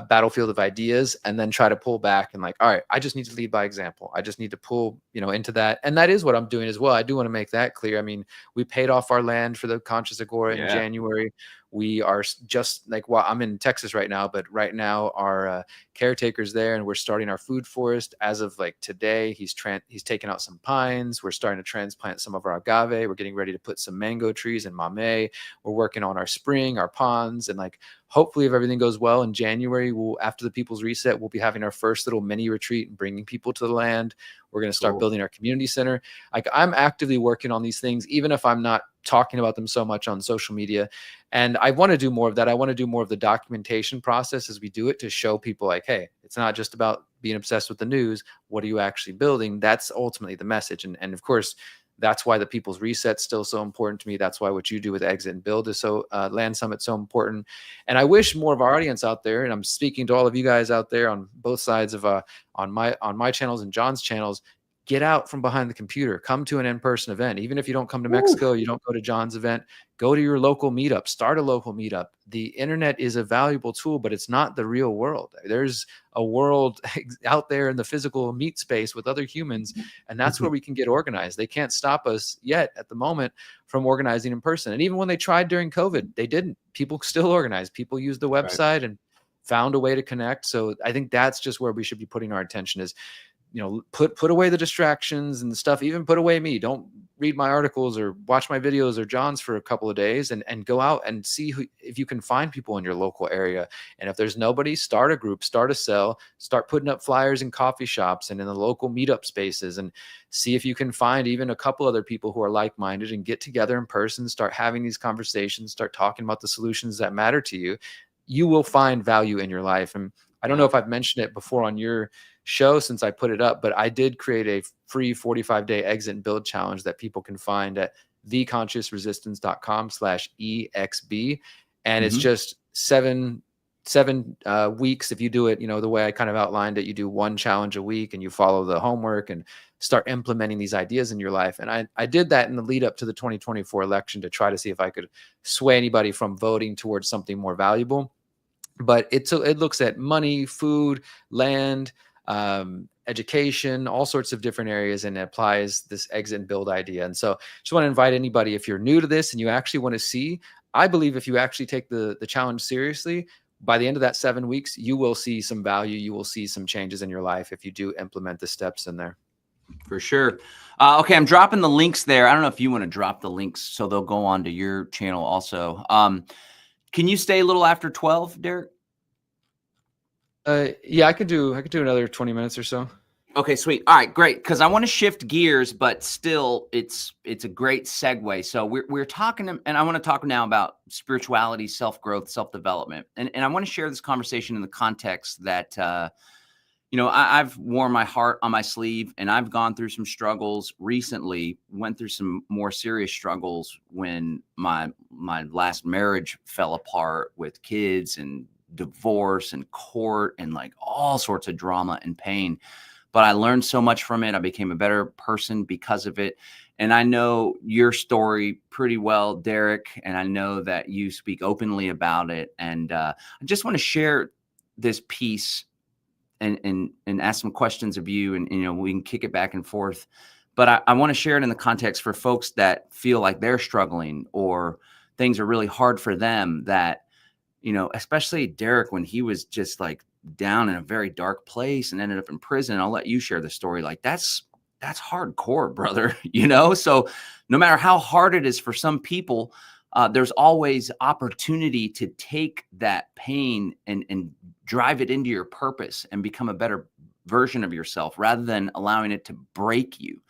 battlefield of ideas, and then try to pull back and like, all right, I just need to lead by example. I just need to pull, into that. And that is what I'm doing as well. I do want to make that clear. I mean, we paid off our land for the Conscious Agora in January. We are just like, well, I'm in Texas right now, but right now our caretaker's there and we're starting our food forest. As of like today, he's taken out some pines. We're starting to transplant some of our agave. We're getting ready to put some mango trees in Mamey. We're working on our spring, our ponds, and like, hopefully if everything goes well in January, after the People's Reset, we'll be having our first little mini retreat and bringing people to the land. We're going to start building our community center. Like, I'm actively working on these things, even if I'm not talking about them so much on social media. And I want to do more of that. I want to do more of the documentation process as we do it, to show people like, hey, it's not just about being obsessed with the news. What are you actually building? That's ultimately the message. And of course, that's why the People's Reset is still so important to me. That's why what you do with Exit and Build is so Land Summit so important. And I wish more of our audience out there, and I'm speaking to all of you guys out there on both sides of on my channels and John's channels, get out from behind the computer, come to an in-person event. Even if you don't come to Mexico, you don't go to John's event, go to your local meetup, start a local meetup. The internet is a valuable tool, but it's not the real world. There's a world out there in the physical meat space with other humans, and that's where we can get organized. They can't stop us yet at the moment from organizing in person. And even when they tried during COVID, they didn't. People still organized. People used the website and found a way to connect. So I think that's just where we should be putting our attention is, put away the distractions and the stuff. Even put away me. Don't read my articles or watch my videos or John's for a couple of days, and go out and see if you can find people in your local area. And if there's nobody, start a group, start a cell, start putting up flyers in coffee shops and in the local meetup spaces, and see if you can find even a couple other people who are like-minded and get together in person, start having these conversations, start talking about the solutions that matter to you. You will find value in your life. And I don't know if I've mentioned it before on your show since I put it up, but I did create a free 45-day exit and build challenge that people can find at theconsciousresistance.com/EXB. And it's just seven weeks. If you do it, the way I kind of outlined it, you do one challenge a week and you follow the homework and start implementing these ideas in your life. And I did that in the lead up to the 2024 election to try to see if I could sway anybody from voting towards something more valuable. But it looks at money, food, land, education, all sorts of different areas, and it applies this exit and build idea. And so just want to invite anybody, if you're new to this and you actually want to see, I believe if you actually take the challenge seriously, by the end of that 7 weeks, you will see some value. You will see some changes in your life if you do implement the steps in there. For sure. Okay, I'm dropping the links there. I don't know if you want to drop the links so they'll go on to your channel also. Can you stay a little after 12, Derrick? Yeah, I could do another 20 minutes or so. Okay, sweet. All right, great. Because I want to shift gears, but still, it's a great segue. So we're talking, and I want to talk now about spirituality, self-growth, self-development, and I want to share this conversation in the context that I've worn my heart on my sleeve, and I've gone through some struggles recently. Went through some more serious struggles when my last marriage fell apart with kids and divorce and court and like all sorts of drama and pain. But I learned so much from it. I became a better person because of it. And I know your story pretty well, Derrick, and I know that you speak openly about it. And I just want to share this piece and ask some questions of you, and we can kick it back and forth. But I want to share it in the context for folks that feel like they're struggling or things are really hard for them, that, especially Derrick, when he was just like down in a very dark place and ended up in prison. I'll let you share the story. Like that's hardcore, brother, So no matter how hard it is for some people, there's always opportunity to take that pain and drive it into your purpose and become a better version of yourself rather than allowing it to break you.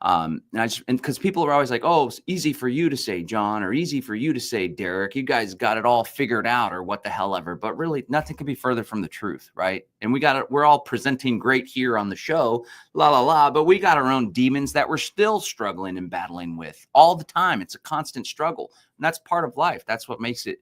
And because people are always like, oh, it's easy for you to say, John, or easy for you to say, Derrick, you guys got it all figured out, or what the hell ever. But really, nothing could be further from the truth, right? And we're all presenting great here on the show, but we got our own demons that we're still struggling and battling with all the time. It's a constant struggle, and that's part of life. That's what makes it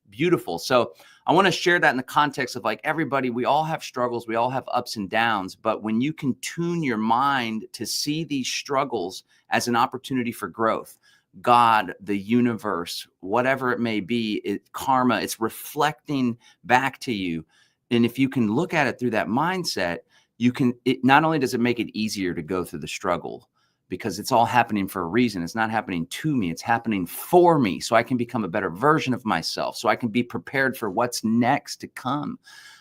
beautiful. So I want to share that in the context of like everybody, we all have struggles, we all have ups and downs, but when you can tune your mind to see these struggles as an opportunity for growth, God, the universe, whatever it may be, karma, it's reflecting back to you. And if you can look at it through that mindset, it not only does it make it easier to go through the struggle, because it's all happening for a reason. It's not happening to me. It's happening for me, so I can become a better version of myself, so I can be prepared for what's next to come.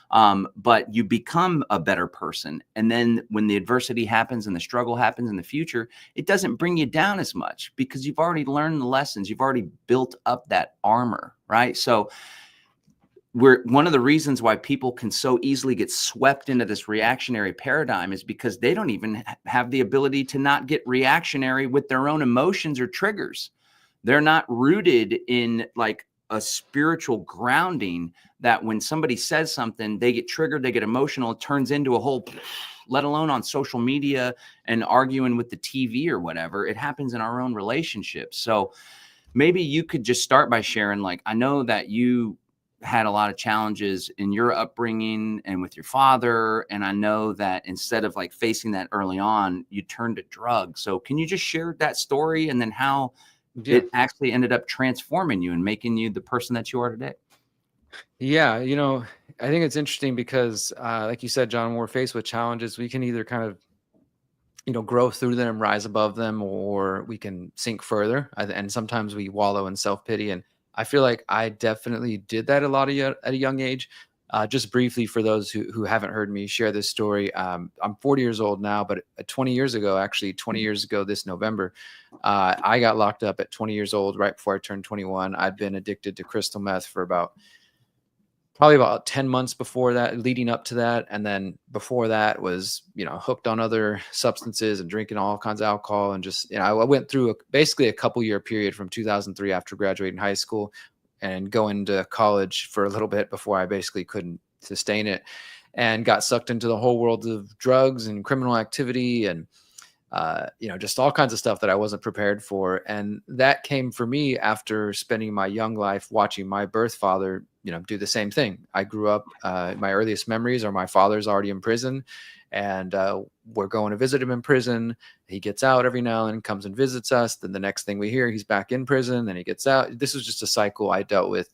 But you become a better person. And then when the adversity happens and the struggle happens in the future, it doesn't bring you down as much because you've already learned the lessons. You've already built up that armor, right? So one of the reasons why people can so easily get swept into this reactionary paradigm is because they don't even have the ability to not get reactionary with their own emotions or triggers. They're not rooted in like a spiritual grounding that when somebody says something, they get triggered, they get emotional, it turns into a whole, let alone on social media and arguing with the TV or whatever. It happens in our own relationships. So maybe you could just start by sharing, like, I know that you had a lot of challenges in your upbringing and with your father. And I know that instead of like facing that early on, you turned to drugs. So can you just share that story and then how it actually ended up transforming you and making you the person that you are today? Yeah. I think it's interesting because, like you said, John, when we're faced with challenges, we can either kind of, grow through them, rise above them, or we can sink further. And sometimes we wallow in self-pity. And I feel like I definitely did that at a young age. Just briefly, for those who haven't heard me share this story, I'm 40 years old now, but 20 years ago this November, I got locked up at 20 years old, right before I turned 21. I'd been addicted to crystal meth for probably about 10 months before that, leading up to that. And then before that was, hooked on other substances and drinking all kinds of alcohol. And just, I went through basically a couple year period from 2003 after graduating high school and going to college for a little bit before I basically couldn't sustain it, and got sucked into the whole world of drugs and criminal activity and, just all kinds of stuff that I wasn't prepared for. And that came for me after spending my young life watching my birth father, do the same thing. I grew up, my earliest memories are my father's already in prison, and we're going to visit him in prison. He gets out every now and then, comes and visits us. Then the next thing we hear, he's back in prison, then he gets out. This was just a cycle I dealt with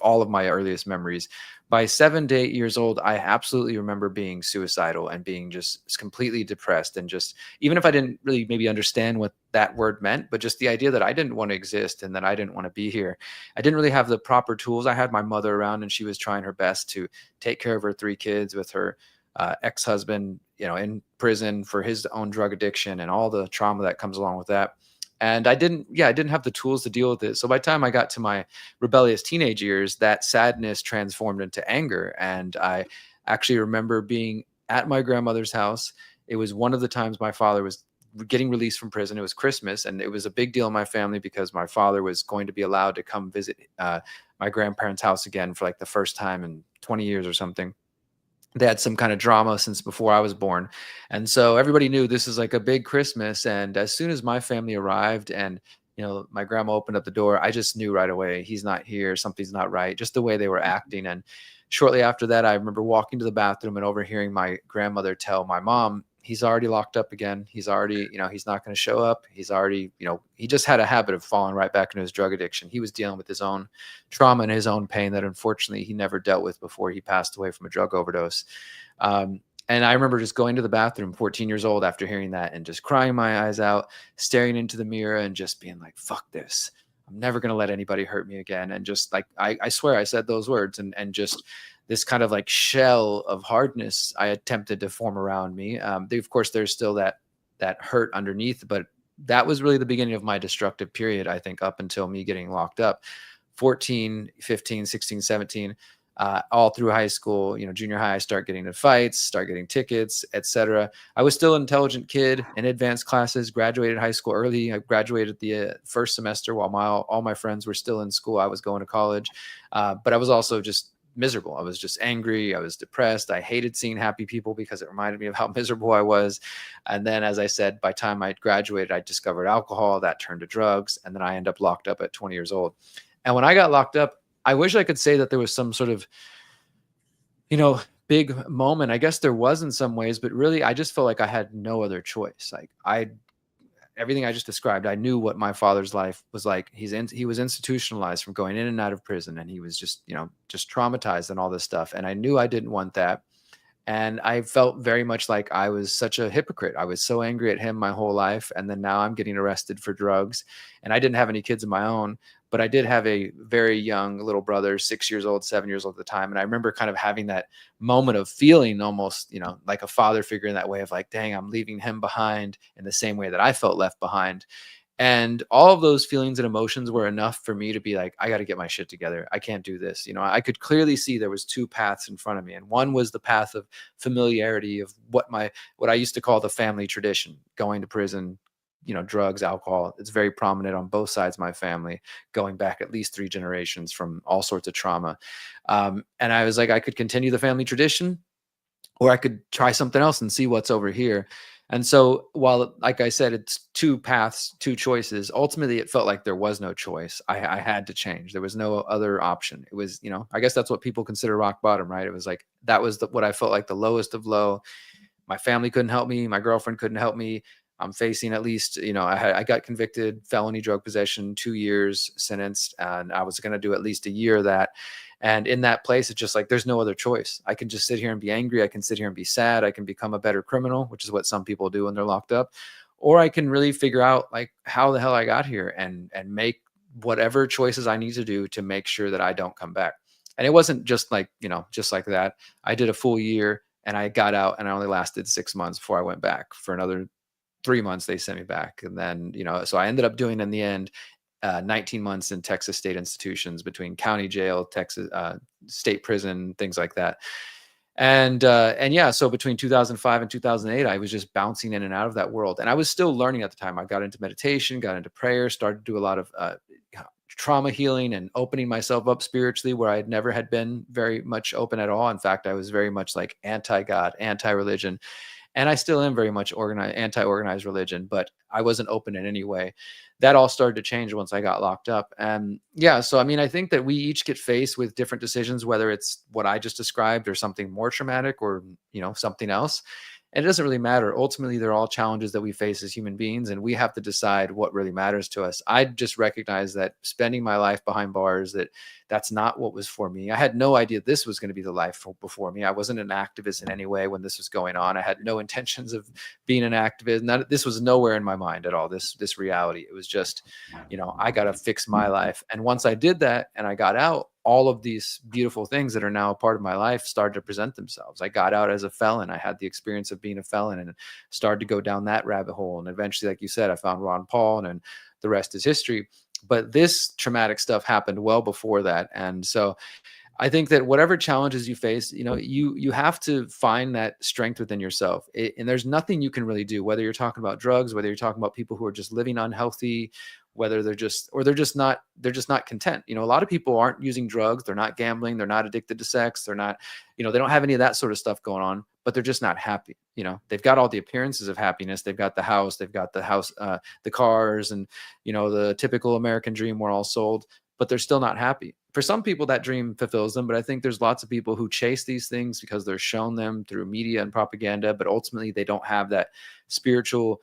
all of my earliest memories. By 7 to 8 years old, I absolutely remember being suicidal and being just completely depressed. And just, even if I didn't really maybe understand what that word meant, but just the idea that I didn't want to exist and that I didn't want to be here. I didn't really have the proper tools. I had my mother around, and she was trying her best to take care of her 3 kids with her ex-husband, in prison for his own drug addiction and all the trauma that comes along with that. And I didn't have the tools to deal with it. So by the time I got to my rebellious teenage years, that sadness transformed into anger. And I actually remember being at my grandmother's house. It was one of the times my father was getting released from prison. It was Christmas, and it was a big deal in my family because my father was going to be allowed to come visit my grandparents' house again for like the first time in 20 years or something. They had some kind of drama since before I was born. And so everybody knew this is like a big Christmas. And as soon as my family arrived and, my grandma opened up the door, I just knew right away, he's not here. Something's not right. Just the way they were acting. And shortly after that, I remember walking to the bathroom and overhearing my grandmother tell my mom, he's already locked up again. He's already, he's not going to show up. He's already, he just had a habit of falling right back into his drug addiction. He was dealing with his own trauma and his own pain that unfortunately he never dealt with before he passed away from a drug overdose. And I remember just going to the bathroom, 14 years old, after hearing that, and just crying my eyes out, staring into the mirror and just being like, fuck this. I'm never going to let anybody hurt me again. And just like, I swear I said those words, and just this kind of like shell of hardness I attempted to form around me. Of course, there's still that hurt underneath, but that was really the beginning of my destructive period, I think, up until me getting locked up. 14, 15, 16, 17, all through high school, junior high, I start getting into fights, start getting tickets, etc. I was still an intelligent kid in advanced classes, graduated high school early. I graduated the first semester while all my friends were still in school. I was going to college, but I was also just miserable. I was just angry. I was depressed. I hated seeing happy people because it reminded me of how miserable I was. And then, as I said, by the time I graduated, I discovered alcohol. That turned to drugs. And then I ended up locked up at 20 years old. And when I got locked up, I wish I could say that there was some sort of, big moment. I guess there was in some ways, but really I just felt like I had no other choice. Like everything I just described, I knew what my father's life was like. He was institutionalized from going in and out of prison, and he was just traumatized and all this stuff. And I knew I didn't want that. And I felt very much like I was such a hypocrite. I was so angry at him my whole life. And then now I'm getting arrested for drugs. And I didn't have any kids of my own, but I did have a very young little brother, 6 years old, 7 years old at the time. And I remember kind of having that moment of feeling almost, like a father figure in that way of like, dang, I'm leaving him behind in the same way that I felt left behind. And all of those feelings and emotions were enough for me to be like, I got to get my shit together. I can't do this. I could clearly see there was two paths in front of me. And one was the path of familiarity of what I used to call the family tradition, going to prison, drugs, alcohol. It's very prominent on both sides of my family, going back at least 3 generations from all sorts of trauma. And I was like, I could continue the family tradition, or I could try something else and see what's over here. And so while, like I said, it's 2 paths, 2 choices, ultimately it felt like there was no choice. I had to change. There was no other option. It was, I guess that's what people consider rock bottom, right? It was like, that was what I felt like the lowest of low. My family couldn't help me. My girlfriend couldn't help me. I'm facing at least, I got convicted, felony drug possession, 2 years sentenced, and I was going to do at least a year of that. And in that place, it's just like, there's no other choice. I can just sit here and be angry. I can sit here and be sad. I can become a better criminal, which is what some people do when they're locked up. Or I can really figure out like how the hell I got here and make whatever choices I need to do to make sure that I don't come back. And it wasn't just like, just like that. I did a full year and I got out, and I only lasted 6 months before I went back. For another 3 months, they sent me back. And then, so I ended up doing in the end 19 months in Texas state institutions, between county jail, Texas state prison, things like that. And yeah, so between 2005 and 2008, I was just bouncing in and out of that world. And I was still learning at the time. I got into meditation, got into prayer, started to do a lot of trauma healing and opening myself up spiritually, where I never had been very much open at all. In fact, I was very much like anti-God, anti-religion. And I still am very much anti-organized religion, but I wasn't open in any way. That all started to change once I got locked up. And yeah, so I mean, I think that we each get faced with different decisions, whether it's what I just described or something more traumatic, or, something else. And it doesn't really matter. Ultimately, they're all challenges that we face as human beings, and we have to decide what really matters to us. I just recognize that spending my life behind bars, that's not what was for me. I had no idea this was going to be the life before me. I wasn't an activist in any way when this was going on. I had no intentions of being an activist. This was nowhere in my mind at all, this reality. It was just, I got to fix my life. And once I did that and I got out, all of these beautiful things that are now a part of my life started to present themselves. I got out as a felon. I had the experience of being a felon and started to go down that rabbit hole. And eventually, like you said, I found Ron Paul, and the rest is history. But this traumatic stuff happened well before that. And so I think that whatever challenges you face, you have to find that strength within yourself. And there's nothing you can really do, whether you're talking about drugs, whether you're talking about people who are just living unhealthy, whether they're just not content. A lot of people aren't using drugs. They're not gambling. They're not addicted to sex. They're not, they don't have any of that sort of stuff going on, but they're just not happy. They've got all the appearances of happiness. They've got the house, the cars, and, the typical American dream we're all sold, but they're still not happy. For some people, that dream fulfills them, but I think there's lots of people who chase these things because they're shown them through media and propaganda, but ultimately they don't have that spiritual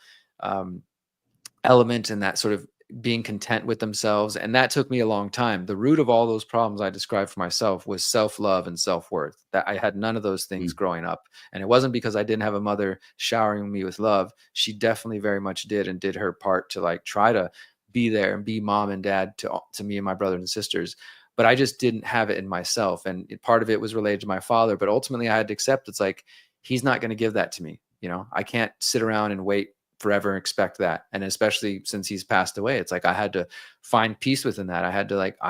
element and that sort of being content with themselves. And that took me a long time. The root of all those problems I described for myself was self-love and self-worth. That I had none of those things growing up. And it wasn't because I didn't have a mother showering me with love. She definitely very much did, and did her part to like try to be there and be mom and dad to me and my brothers and sisters. But I just didn't have it in myself. And part of it was related to my father. But ultimately I had to accept it's like, he's not going to give that to me. You know, I can't sit around and wait forever and expect that. And especially since he's passed away, it's like I had to find peace within that. I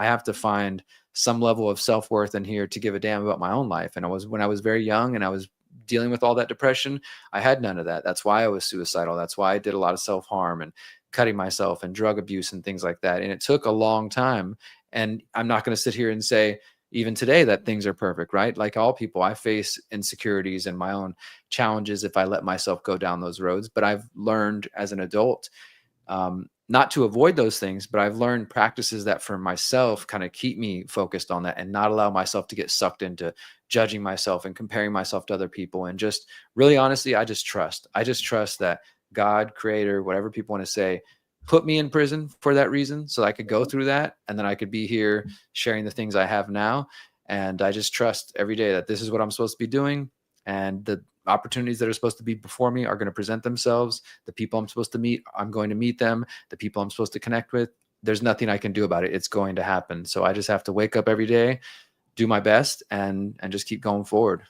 have to find some level of self-worth in here to give a damn about my own life. And when I was very young and I was dealing with all that depression, I had none of that. That's why I was suicidal. That's why I did a lot of self-harm and cutting myself and drug abuse and things like that. And it took a long time. And I'm not going to sit here and say, even today, that things are perfect, right? Like all people, I face insecurities and my own challenges if I let myself go down those roads. But I've learned as an adult not to avoid those things, but I've learned practices that for myself kind of keep me focused on that and not allow myself to get sucked into judging myself and comparing myself to other people. And just really honestly, I just trust that God, creator, whatever people want to say, put me in prison for that reason, so I could go through that. And then I could be here sharing the things I have now. And I just trust every day that this is what I'm supposed to be doing. And the opportunities that are supposed to be before me are going to present themselves. The people I'm supposed to meet, I'm going to meet them. The people I'm supposed to connect with, there's nothing I can do about it. It's going to happen. So I just have to wake up every day, do my best, and just keep going forward.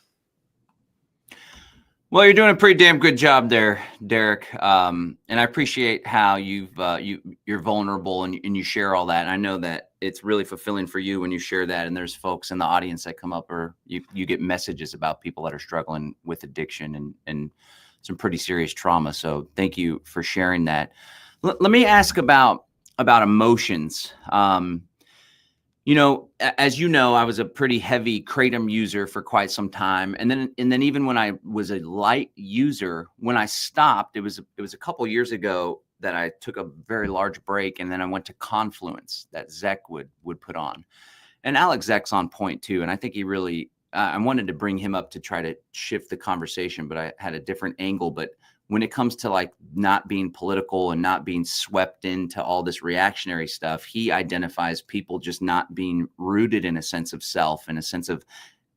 Well, you're doing a pretty damn good job there, Derrick. And I appreciate how you're vulnerable and you share all that. And I know that it's really fulfilling for you when you share that. And there's folks in the audience that come up, or you get messages about people that are struggling with addiction and some pretty serious trauma. So thank you for sharing that. Let me ask about emotions. You know, as you know, I was a pretty heavy kratom user for quite some time. And then even when I was a light user, when I stopped, it was a couple years ago that I took a very large break, and then I went to Confluence that Zek would put on. And Alex Zek's on point too. And I think he really, I wanted to bring him up to try to shift the conversation, but I had a different angle. But when it comes to like not being political and not being swept into all this reactionary stuff, he identifies people just not being rooted in a sense of self and a sense of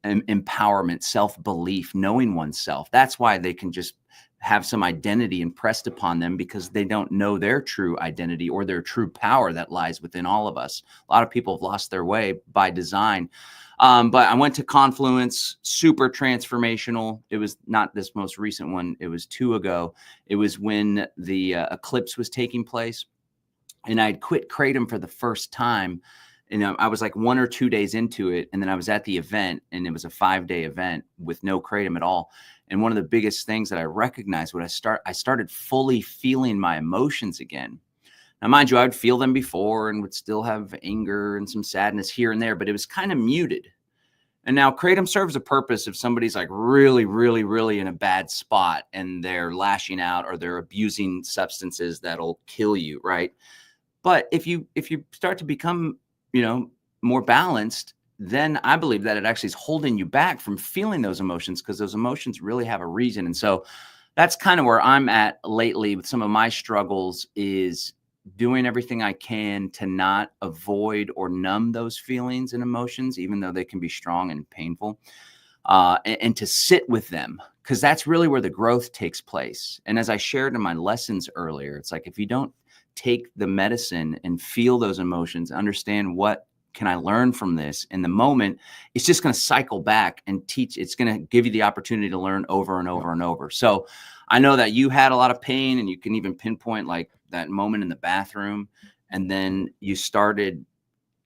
empowerment, self-belief, knowing oneself. That's why they can just have some identity impressed upon them, because they don't know their true identity or their true power that lies within all of us. A lot of people have lost their way by design. But I went to Confluence, super transformational. It was not this most recent one. It was 2 ago. It was when the eclipse was taking place, and I had quit kratom for the first time. And I was like 1 or 2 days into it. And then I was at the event, and it was a 5-day event with no kratom at all. And one of the biggest things that I recognized when I started fully feeling my emotions again. Now, mind you, I would feel them before and would still have anger and some sadness here and there, but it was kind of muted. And now kratom serves a purpose if somebody's like really, really, really in a bad spot and they're lashing out or they're abusing substances that'll kill you, right? But if you start to become, more balanced, then I believe that it actually is holding you back from feeling those emotions, because those emotions really have a reason. And so that's kind of where I'm at lately with some of my struggles, is doing everything I can to not avoid or numb those feelings and emotions, even though they can be strong and painful, and to sit with them, because that's really where the growth takes place. And as I shared in my lessons earlier, it's like, if you don't take the medicine and feel those emotions, understand what can I learn from this in the moment, it's just going to cycle back and teach. It's going to give you the opportunity to learn over and over and over. So I know that you had a lot of pain, and you can even pinpoint like that moment in the bathroom, and then you started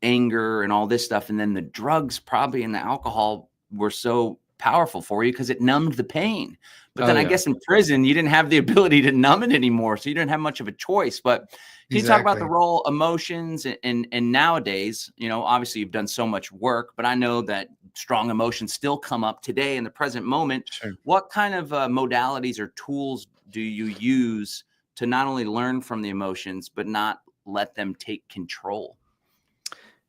anger and all this stuff. And then the drugs probably and the alcohol were so powerful for you because it numbed the pain. But then I guess in prison, you didn't have the ability to numb it anymore. So you didn't have much of a choice. But can you talk about the role emotions and nowadays, obviously you've done so much work, but I know that strong emotions still come up today in the present moment. Sure. What kind of modalities or tools do you use to not only learn from the emotions, but not let them take control?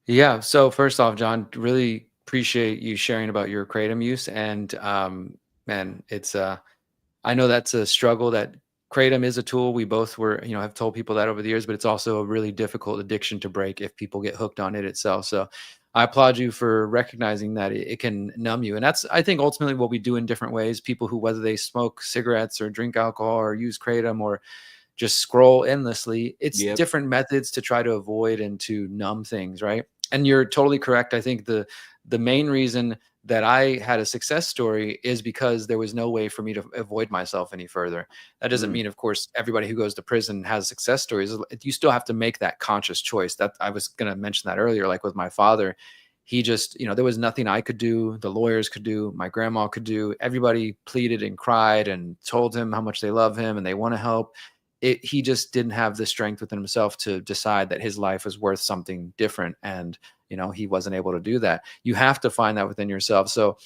Yeah. So first off, John, really appreciate you sharing about your kratom use. And man, it's I know that's a struggle that Kratom is a tool. We both have told people that over the years, but it's also a really difficult addiction to break if people get hooked on it itself. So I applaud you for recognizing that it can numb you. And that's, I think, ultimately what we do in different ways. People who, whether they smoke cigarettes or drink alcohol or use Kratom or just scroll endlessly, it's different methods to try to avoid and to numb things, right? And you're totally correct. I think the main reason that I had a success story is because there was no way for me to avoid myself any further. That doesn't mean, of course, everybody who goes to prison has success stories. You still have to make that conscious choice. That I was going to mention that earlier, like with my father. He just, there was nothing I could do, the lawyers could do, my grandma could do. Everybody pleaded and cried and told him how much they love him and they want to help. He just didn't have the strength within himself to decide that his life was worth something different. And, he wasn't able to do that. You have to find that within yourself. So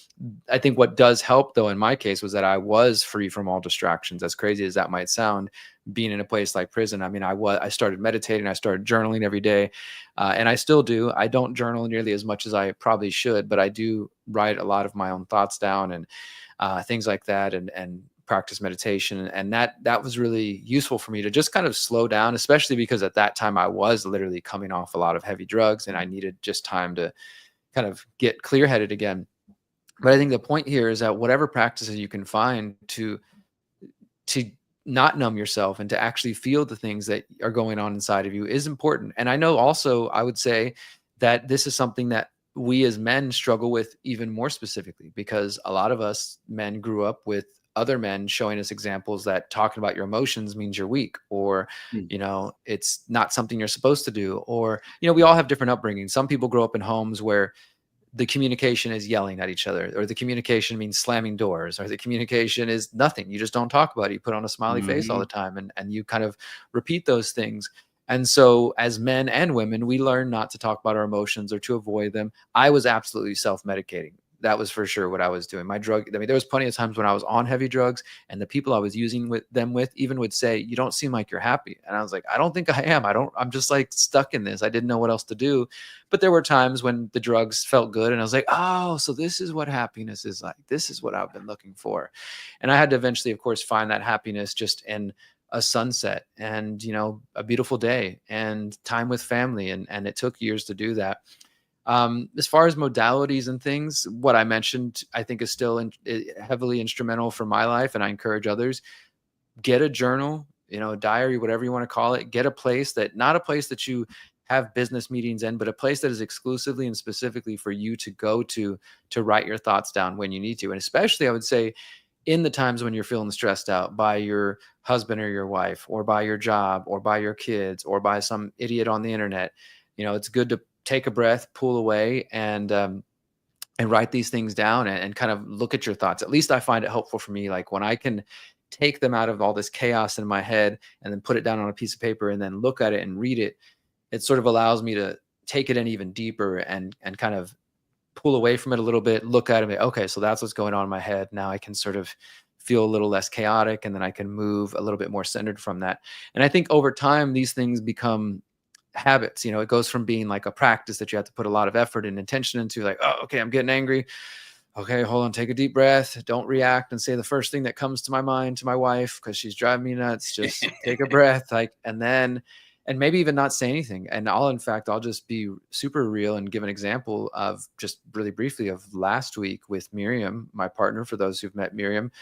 I think what does help, though, in my case, was that I was free from all distractions. As crazy as that might sound, being in a place like prison. I mean, I started meditating, I started journaling every day, and I still do. I don't journal nearly as much as I probably should, but I do write a lot of my own thoughts down and things like that, and practice meditation. And that was really useful for me to just kind of slow down, especially because at that time I was literally coming off a lot of heavy drugs and I needed just time to kind of get clear-headed again. But I think the point here is that whatever practices you can find to not numb yourself and to actually feel the things that are going on inside of you is important. And I know also, I would say that this is something that we as men struggle with even more specifically, because a lot of us men grew up with other men showing us examples that talking about your emotions means you're weak, or, it's not something you're supposed to do. Or, we all have different upbringings. Some people grow up in homes where the communication is yelling at each other, or the communication means slamming doors, or the communication is nothing. You just don't talk about it. You put on a smiley face all the time, and you kind of repeat those things. And so as men and women, we learn not to talk about our emotions or to avoid them. I was absolutely self-medicating. That was for sure what I was doing. There was plenty of times when I was on heavy drugs and the people I was using with even would say, "You don't seem like you're happy." And I was like, "I don't think I am. I'm just like stuck in this." I didn't know what else to do. But there were times when the drugs felt good and I was like, "Oh, so this is what happiness is like. This is what I've been looking for." And I had to eventually, of course, find that happiness just in a sunset and, a beautiful day and time with family. And it took years to do that. As far as modalities and things, what I mentioned, I think is still heavily instrumental for my life. And I encourage others, get a journal, a diary, whatever you want to call it. Get a place not a place that you have business meetings in, but a place that is exclusively and specifically for you to go to write your thoughts down when you need to. And especially, I would say, in the times when you're feeling stressed out by your husband or your wife, or by your job, or by your kids, or by some idiot on the internet, it's good to take a breath, pull away, and write these things down and kind of look at your thoughts. At least I find it helpful for me. Like when I can take them out of all this chaos in my head and then put it down on a piece of paper and then look at it and read it, it sort of allows me to take it in even deeper and kind of pull away from it a little bit, look at it, okay, so that's what's going on in my head. Now I can sort of feel a little less chaotic, and then I can move a little bit more centered from that. And I think over time, these things become habits. It goes from being like a practice that you have to put a lot of effort and intention into, like, oh, okay, I'm getting angry. Okay, hold on, take a deep breath. Don't react and say the first thing that comes to my mind to my wife because she's driving me nuts. Just take a breath, and maybe even not say anything. And I'll just be super real and give an example of, just really briefly, of last week with Miriam, my partner. For those who've met Miriam,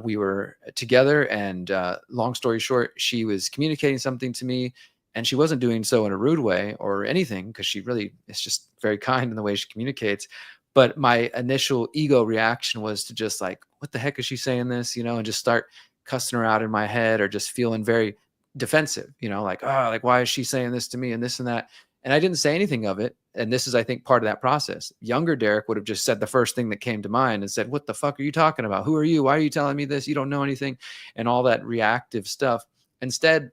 we were together, and long story short, she was communicating something to me. And she wasn't doing so in a rude way or anything, because she really is just very kind in the way she communicates. But my initial ego reaction was to just like, what the heck is she saying this? And just start cussing her out in my head, or just feeling very defensive, like, oh, like, why is she saying this to me and this and that? And I didn't say anything of it. And this is, I think, part of that process. Younger Derrick would have just said the first thing that came to mind and said, what the fuck are you talking about? Who are you? Why are you telling me this? You don't know anything. And all that reactive stuff. Instead,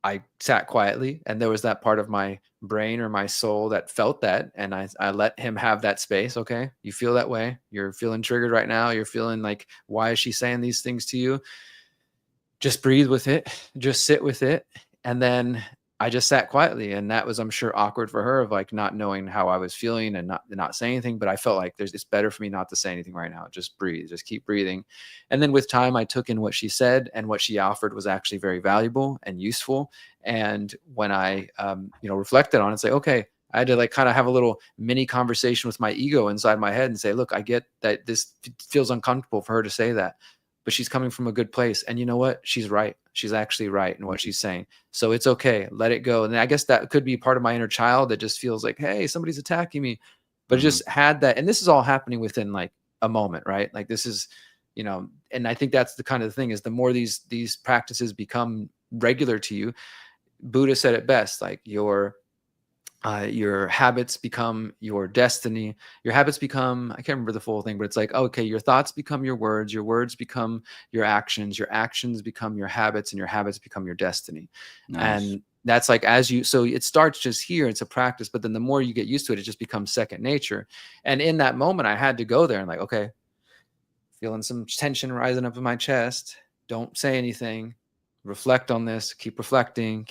I sat quietly, and there was that part of my brain or my soul that felt that. And I let him have that space. Okay, you feel that way. You're feeling triggered right now. You're feeling like, why is she saying these things to you? Just breathe with it. Just sit with it. And then I just sat quietly, and that was, I'm sure, awkward for her, of like not knowing how I was feeling and not saying anything. But I felt like it's better for me not to say anything right now. Just breathe, just keep breathing. And then with time, I took in what she said, and what she offered was actually very valuable and useful. And when I, reflected on it, say, okay, I had to like kind of have a little mini conversation with my ego inside my head and say, look, I get that this feels uncomfortable for her to say that, but she's coming from a good place. And you know what? She's right. She's actually right in what she's saying. So it's okay. Let it go. And I guess that could be part of my inner child that just feels like, hey, somebody's attacking me. But it just had that. And this is all happening within like a moment, right? Like this is, and I think that's the kind of thing, is the more these practices become regular to you. Buddha said it best, like your habits become your destiny. Your habits become, I can't remember the full thing, but it's like, okay, your thoughts become your words become your actions become your habits, and your habits become your destiny. Nice. And that's like, so it starts just here. It's a practice, but then the more you get used to it, it just becomes second nature. And in that moment, I had to go there and like, okay, feeling some tension rising up in my chest. Don't say anything. Reflect on this. Keep reflecting.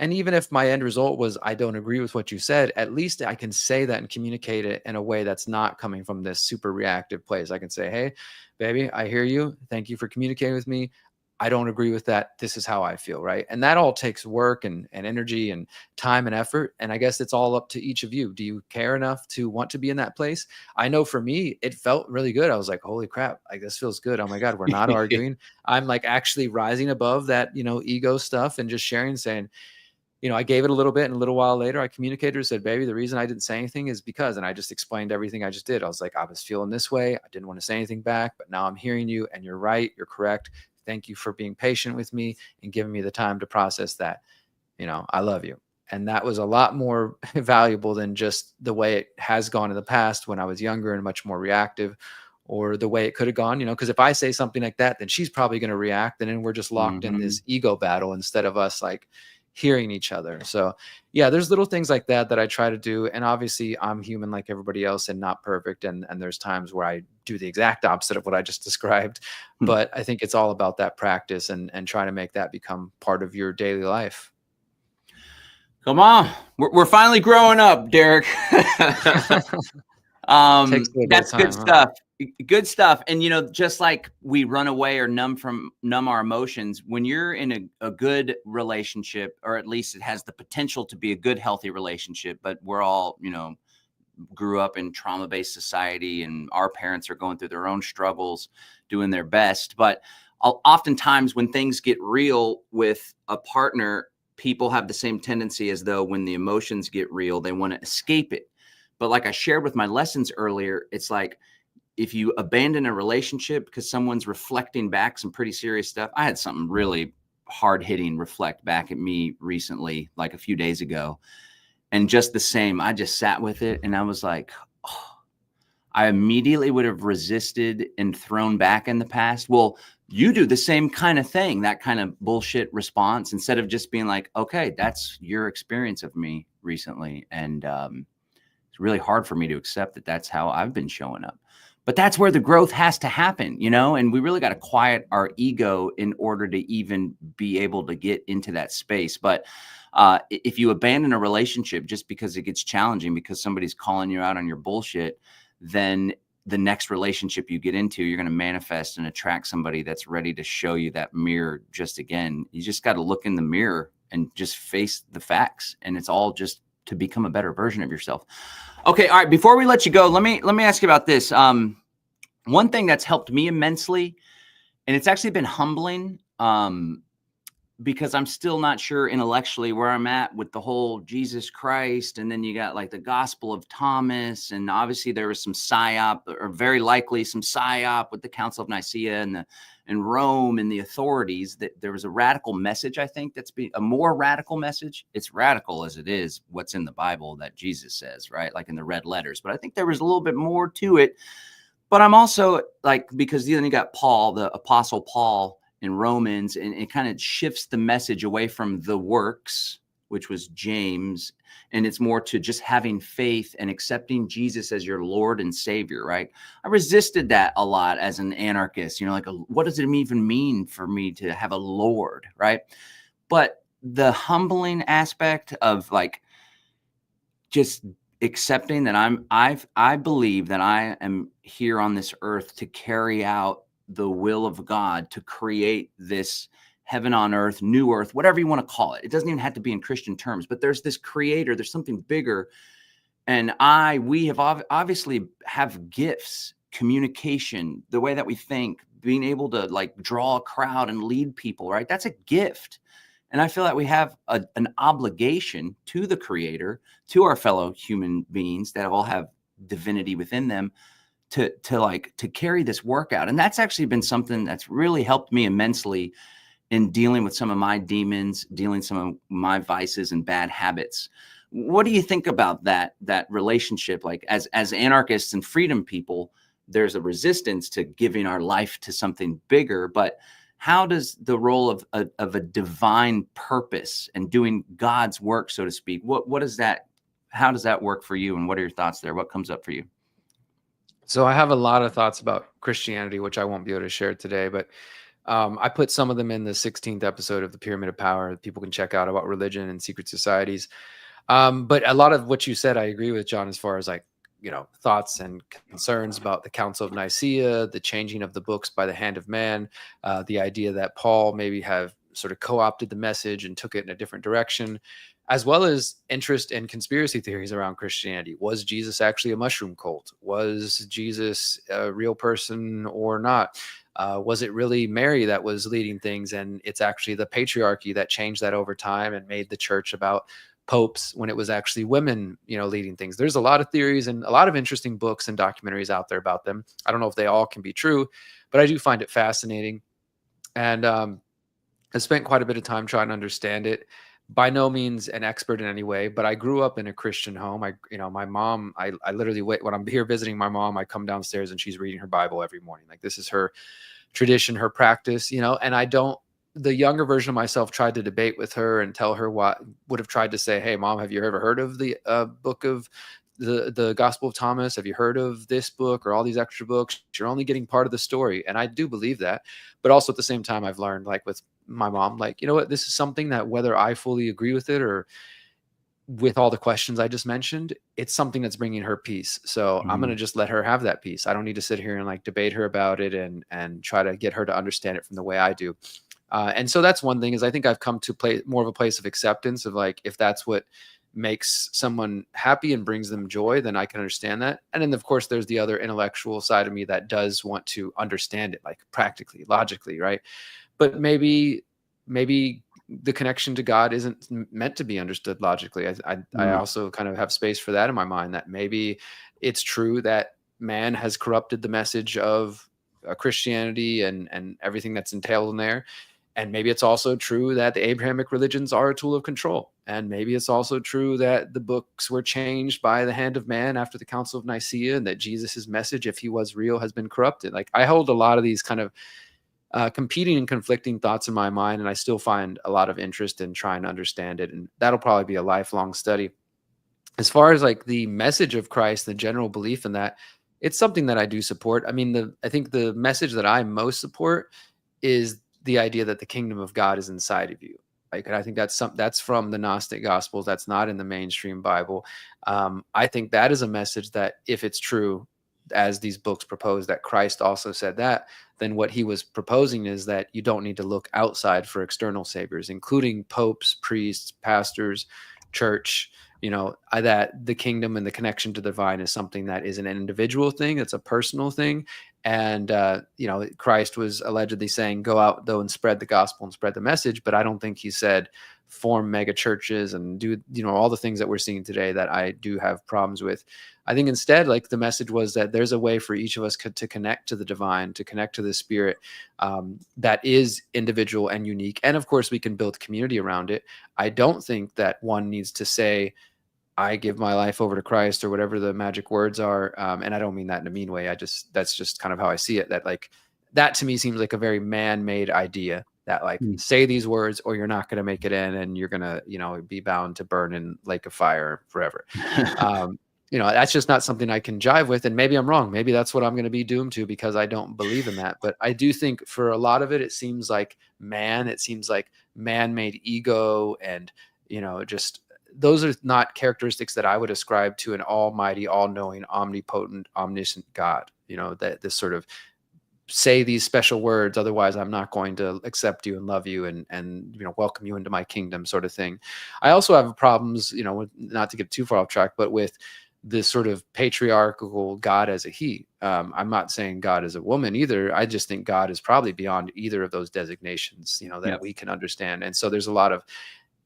And even if my end result was, I don't agree with what you said, at least I can say that and communicate it in a way that's not coming from this super reactive place. I can say, hey, baby, I hear you. Thank you for communicating with me. I don't agree with that. This is how I feel, right? And that all takes work and energy and time and effort. And I guess it's all up to each of you. Do you care enough to want to be in that place? I know for me, it felt really good. I was like, holy crap, like this feels good. Oh my God, we're not arguing. I'm like actually rising above that, ego stuff, and just sharing, saying, I gave it a little bit, and a little while later I communicated and said, baby, the reason I didn't say anything is because, and I just explained everything I just did. I was like, I was feeling this way. I didn't want to say anything back, but now I'm hearing you, and you're right. You're correct. Thank you for being patient with me and giving me the time to process that. I love you. And that was a lot more valuable than just the way it has gone in the past when I was younger and much more reactive, or the way it could have gone, because if I say something like that, then she's probably going to react. And then we're just locked in this ego battle instead of us like hearing each other. So yeah, there's little things like that I try to do. And obviously I'm human like everybody else and not perfect. And there's times where I do the exact opposite of what I just described. But I think it's all about that practice and trying to make that become part of your daily life. Come on. We're finally growing up, Derrick. That's good stuff. Good stuff. And, just like we run away or numb our emotions, when you're in a good relationship, or at least it has the potential to be a good, healthy relationship, but we're all, grew up in trauma-based society, and our parents are going through their own struggles, doing their best. But oftentimes when things get real with a partner, people have the same tendency, as though when the emotions get real, they want to escape it. But like I shared with my lessons earlier, it's like, if you abandon a relationship because someone's reflecting back some pretty serious stuff. I had something really hard hitting reflect back at me recently, like a few days ago. And just the same, I just sat with it, and I was like, oh, I immediately would have resisted and thrown back in the past. Well, you do the same kind of thing, that kind of bullshit response, instead of just being like, okay, that's your experience of me recently. And it's really hard for me to accept that that's how I've been showing up. But that's where the growth has to happen, and we really got to quiet our ego in order to even be able to get into that space. But if you abandon a relationship just because it gets challenging, because somebody's calling you out on your bullshit, then the next relationship you get into, you're going to manifest and attract somebody that's ready to show you that mirror just again. You just got to look in the mirror and just face the facts. And it's all just to become a better version of yourself. Okay. All right. Before we let you go, let me ask you about this. One thing that's helped me immensely, and it's actually been humbling, because I'm still not sure intellectually where I'm at with the whole Jesus Christ. And then you got like the Gospel of Thomas. And obviously there was some psyop, or very likely some psyop with the Council of Nicaea and Rome and the authorities. That there was a radical message, I think, that's a more radical message. It's radical as it is what's in the Bible that Jesus says, right? Like in the red letters. But I think there was a little bit more to it. But I'm also like, because then you got Paul, the Apostle Paul in Romans, and it kind of shifts the message away from the works, which was James, and it's more to just having faith and accepting Jesus as your Lord and Savior, right? I resisted that a lot as an anarchist, like, what does it even mean for me to have a Lord, right? But the humbling aspect of like just accepting that I believe that I am here on this earth to carry out the will of God, to create this heaven on earth, new earth, whatever you want to call it. It doesn't even have to be in Christian terms, but there's this creator, there's something bigger. And we have obviously have gifts, communication, the way that we think, being able to like draw a crowd and lead people, right? That's a gift. And I feel that we have an obligation to the creator, to our fellow human beings that all have divinity within them, to carry this work out. And that's actually been something that's really helped me immensely in dealing with some of my demons, dealing some of my vices and bad habits. What do you think about that relationship? Like as anarchists and freedom people, there's a resistance to giving our life to something bigger, but how does the role of a divine purpose and doing God's work, so to speak, what is that? How does that work for you? And what are your thoughts there? What comes up for you? So I have a lot of thoughts about Christianity, which I won't be able to share today, but I put some of them in the 16th episode of the Pyramid of Power that people can check out about religion and secret societies. But a lot of what you said, I agree with, John, as far as like, thoughts and concerns about the Council of Nicaea, the changing of the books by the hand of man, the idea that Paul maybe have sort of co-opted the message and took it in a different direction, as well as interest in conspiracy theories around Christianity. Was Jesus actually a mushroom cult? Was Jesus a real person or not? Was it really Mary that was leading things, and it's actually the patriarchy that changed that over time and made the church about popes when it was actually women, leading things? There's a lot of theories and a lot of interesting books and documentaries out there about them. I don't know if they all can be true, but I do find it fascinating. And I spent quite a bit of time trying to understand it. By no means an expert in any way, but I grew up in a Christian home. My mom, I literally wait when I'm here visiting my mom, I come downstairs and she's reading her Bible every morning. Like, this is her tradition, her practice, and the younger version of myself tried to debate with her and tell her what would have tried to say, hey, Mom, have you ever heard of the book of the Gospel of Thomas? Have you heard of this book or all these extra books? You're only getting part of the story. And I do believe that. But also at the same time, I've learned, like with my mom, like, you know what, this is something that whether I fully agree with it or with all the questions I just mentioned, it's something that's bringing her peace. So I'm going to just let her have that peace. I don't need to sit here and like debate her about it and try to get her to understand it from the way I do. And so that's one thing, is I think I've come to play more of a place of acceptance of like, if that's what makes someone happy and brings them joy, then I can understand that. And then of course there's the other intellectual side of me that does want to understand it, like practically, logically, right? But maybe the connection to God isn't meant to be understood logically. I also kind of have space for that in my mind, that maybe it's true that man has corrupted the message of Christianity and everything that's entailed in there. And maybe it's also true that the Abrahamic religions are a tool of control. And maybe it's also true that the books were changed by the hand of man after the Council of Nicaea, and that Jesus's message, if he was real, has been corrupted. Like, I hold a lot of these kind of competing and conflicting thoughts in my mind, and I still find a lot of interest in trying to understand it. And that'll probably be a lifelong study. As far as like the message of Christ, the general belief in that, it's something that I do support. I mean, I think the message that I most support is the idea that the kingdom of God is inside of you. Like, and I think that's from the Gnostic Gospels. That's not in the mainstream Bible. I think that is a message that, if it's true, as these books propose, that Christ also said that, then what he was proposing is that you don't need to look outside for external saviors, including popes, priests, pastors, church. That the kingdom and the connection to the divine is something that is an individual thing. It's a personal thing. And, Christ was allegedly saying, go out though and spread the gospel and spread the message. But I don't think he said form mega churches and do, all the things that we're seeing today that I do have problems with. I think instead, like, the message was that there's a way for each of us to connect to the divine, to connect to the spirit, that is individual and unique. And of course we can build community around it. I don't think that one needs to say, I give my life over to Christ, or whatever the magic words are. And I don't mean that in a mean way. That's just kind of how I see it. That to me seems like a very man-made idea, that like, say these words or you're not going to make it in, and you're going to, be bound to burn in lake of fire forever. that's just not something I can jive with. And maybe I'm wrong. Maybe that's what I'm going to be doomed to because I don't believe in that. But I do think for a lot of it, it seems like man-made ego and, just those are not characteristics that I would ascribe to an almighty, all-knowing, omnipotent, omniscient God, that this sort of say these special words, otherwise I'm not going to accept you and love you and welcome you into my kingdom sort of thing. I also have problems, with, not to get too far off track, but with this sort of patriarchal God as a he. I'm not saying God is a woman either. I just think God is probably beyond either of those designations, that we can understand. And so there's a lot of,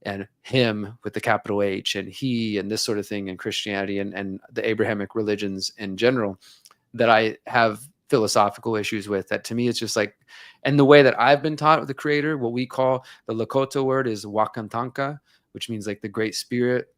and him with the capital H and he and this sort of thing in Christianity and the Abrahamic religions in general that I have philosophical issues with. That to me, it's just like, and the way that I've been taught with the creator, what we call the Lakota word is Wakantanka, which means like the great spirit,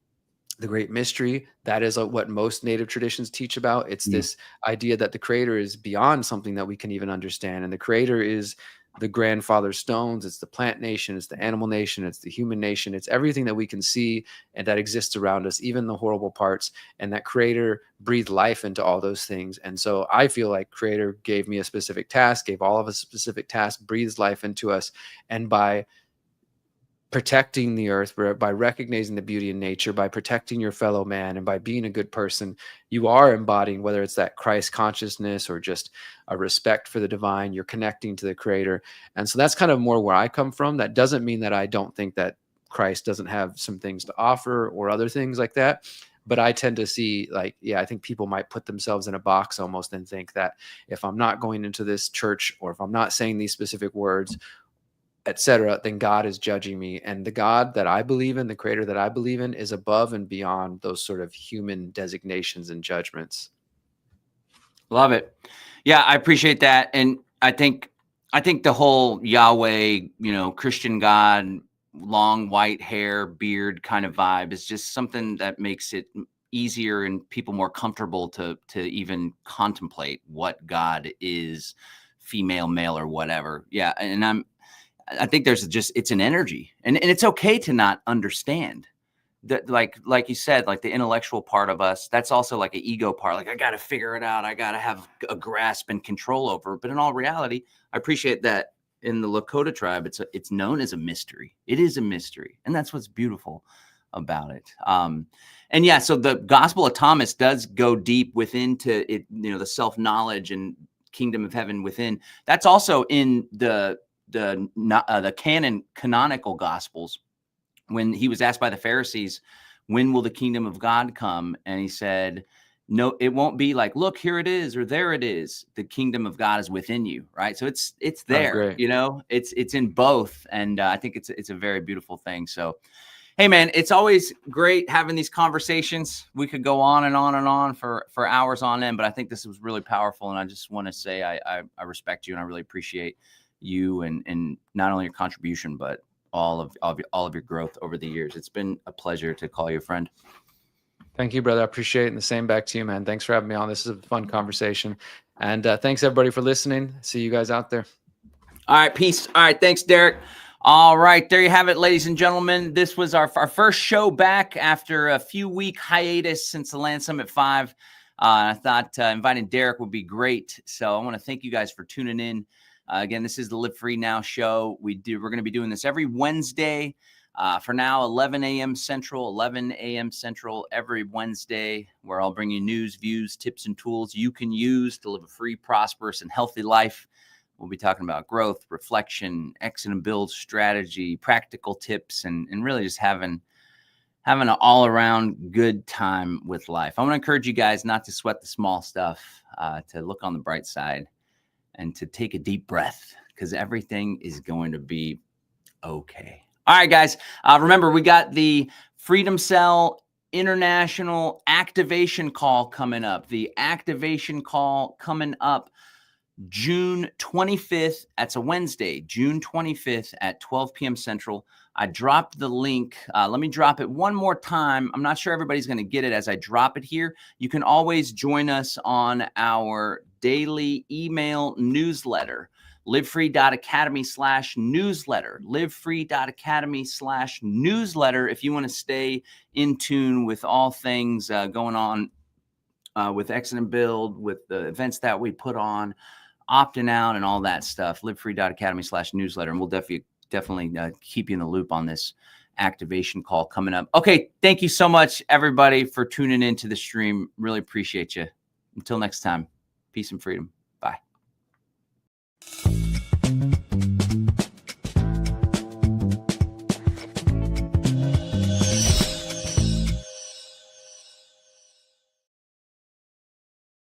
the great mystery. That is what most native traditions teach about. It's this idea that the creator is beyond something that we can even understand. And the creator is the grandfather stones. It's the plant nation. It's the animal nation. It's the human nation. It's everything that we can see and that exists around us, even the horrible parts. And that creator breathed life into all those things. And so I feel like creator gave me a specific task, gave all of us a specific task, breathes life into us. And by protecting the earth, by recognizing the beauty in nature, by protecting your fellow man, and by being a good person, you are embodying, whether it's that Christ consciousness or just a respect for the divine, you're connecting to the creator. And so that's kind of more where I come from. That doesn't mean that I don't think that Christ doesn't have some things to offer or other things like that. But I tend to see I think people might put themselves in a box almost and think that if I'm not going into this church or if I'm not saying these specific words, etc., then God is judging me. And the God that I believe in, the creator that I believe in, is above and beyond those sort of human designations and judgments. Love it. Yeah, I appreciate that. And I think the whole Yahweh, Christian God, long white hair, beard kind of vibe is just something that makes it easier and people more comfortable to even contemplate what God is, female, male, or whatever. Yeah. And I think it's an energy, and it's okay to not understand that. Like you said, like the intellectual part of us, that's also like an ego part. Like I got to figure it out. I got to have a grasp and control over it. But in all reality, I appreciate that in the Lakota tribe, it's known as a mystery. It is a mystery. And that's what's beautiful about it. And yeah, so the Gospel of Thomas does go deep within to it, the self-knowledge and kingdom of heaven within. That's also in the canonical gospels. When he was asked by the Pharisees, when will the kingdom of God come? And he said, no, it won't be like, look, here it is, or there it is. The kingdom of God is within you. Right. So it's there, it's in both. And I think it's a very beautiful thing. So, hey man, it's always great having these conversations. We could go on and on and on for hours on end, but I think this was really powerful. And I just want to say, I respect you and I really appreciate you and not only your contribution, but all of your growth over the years. It's been a pleasure to call you a friend. Thank you, brother. I appreciate it. And the same back to you, man. Thanks for having me on. This is a fun conversation. And thanks everybody for listening. See you guys out there. All right. Peace. All right. Thanks, Derrick. All right. There you have it, ladies and gentlemen. This was our first show back after a few week hiatus since the Land Summit 5. I thought inviting Derrick would be great. So I want to thank you guys for tuning in. Again, this is the Live Free Now show. We're going to be doing this every Wednesday. For now, 11 a.m. Central every Wednesday, where I'll bring you news, views, tips, and tools you can use to live a free, prosperous, and healthy life. We'll be talking about growth, reflection, exit and build strategy, practical tips, and really just having an all-around good time with life. I want to encourage you guys not to sweat the small stuff, to look on the bright side, and to take a deep breath, because everything is going to be okay. All right, guys. Remember, we got the Freedom Cell International Activation Call coming up. The activation call coming up June 25th. That's a Wednesday, June 25th at 12 p.m. Central. I dropped the link. Let me drop it one more time. I'm not sure everybody's going to get it as I drop it here. You can always join us on our daily email newsletter, livefree.academy/newsletter, livefree.academy/newsletter. If you want to stay in tune with all things going on with Exit and Build, with the events that we put on, opting out and all that stuff. livefree.academy/newsletter. And we'll definitely keep you in the loop on this activation call coming up. Okay. Thank you so much, everybody, for tuning into the stream. Really appreciate you. Until next time, peace and freedom. Bye.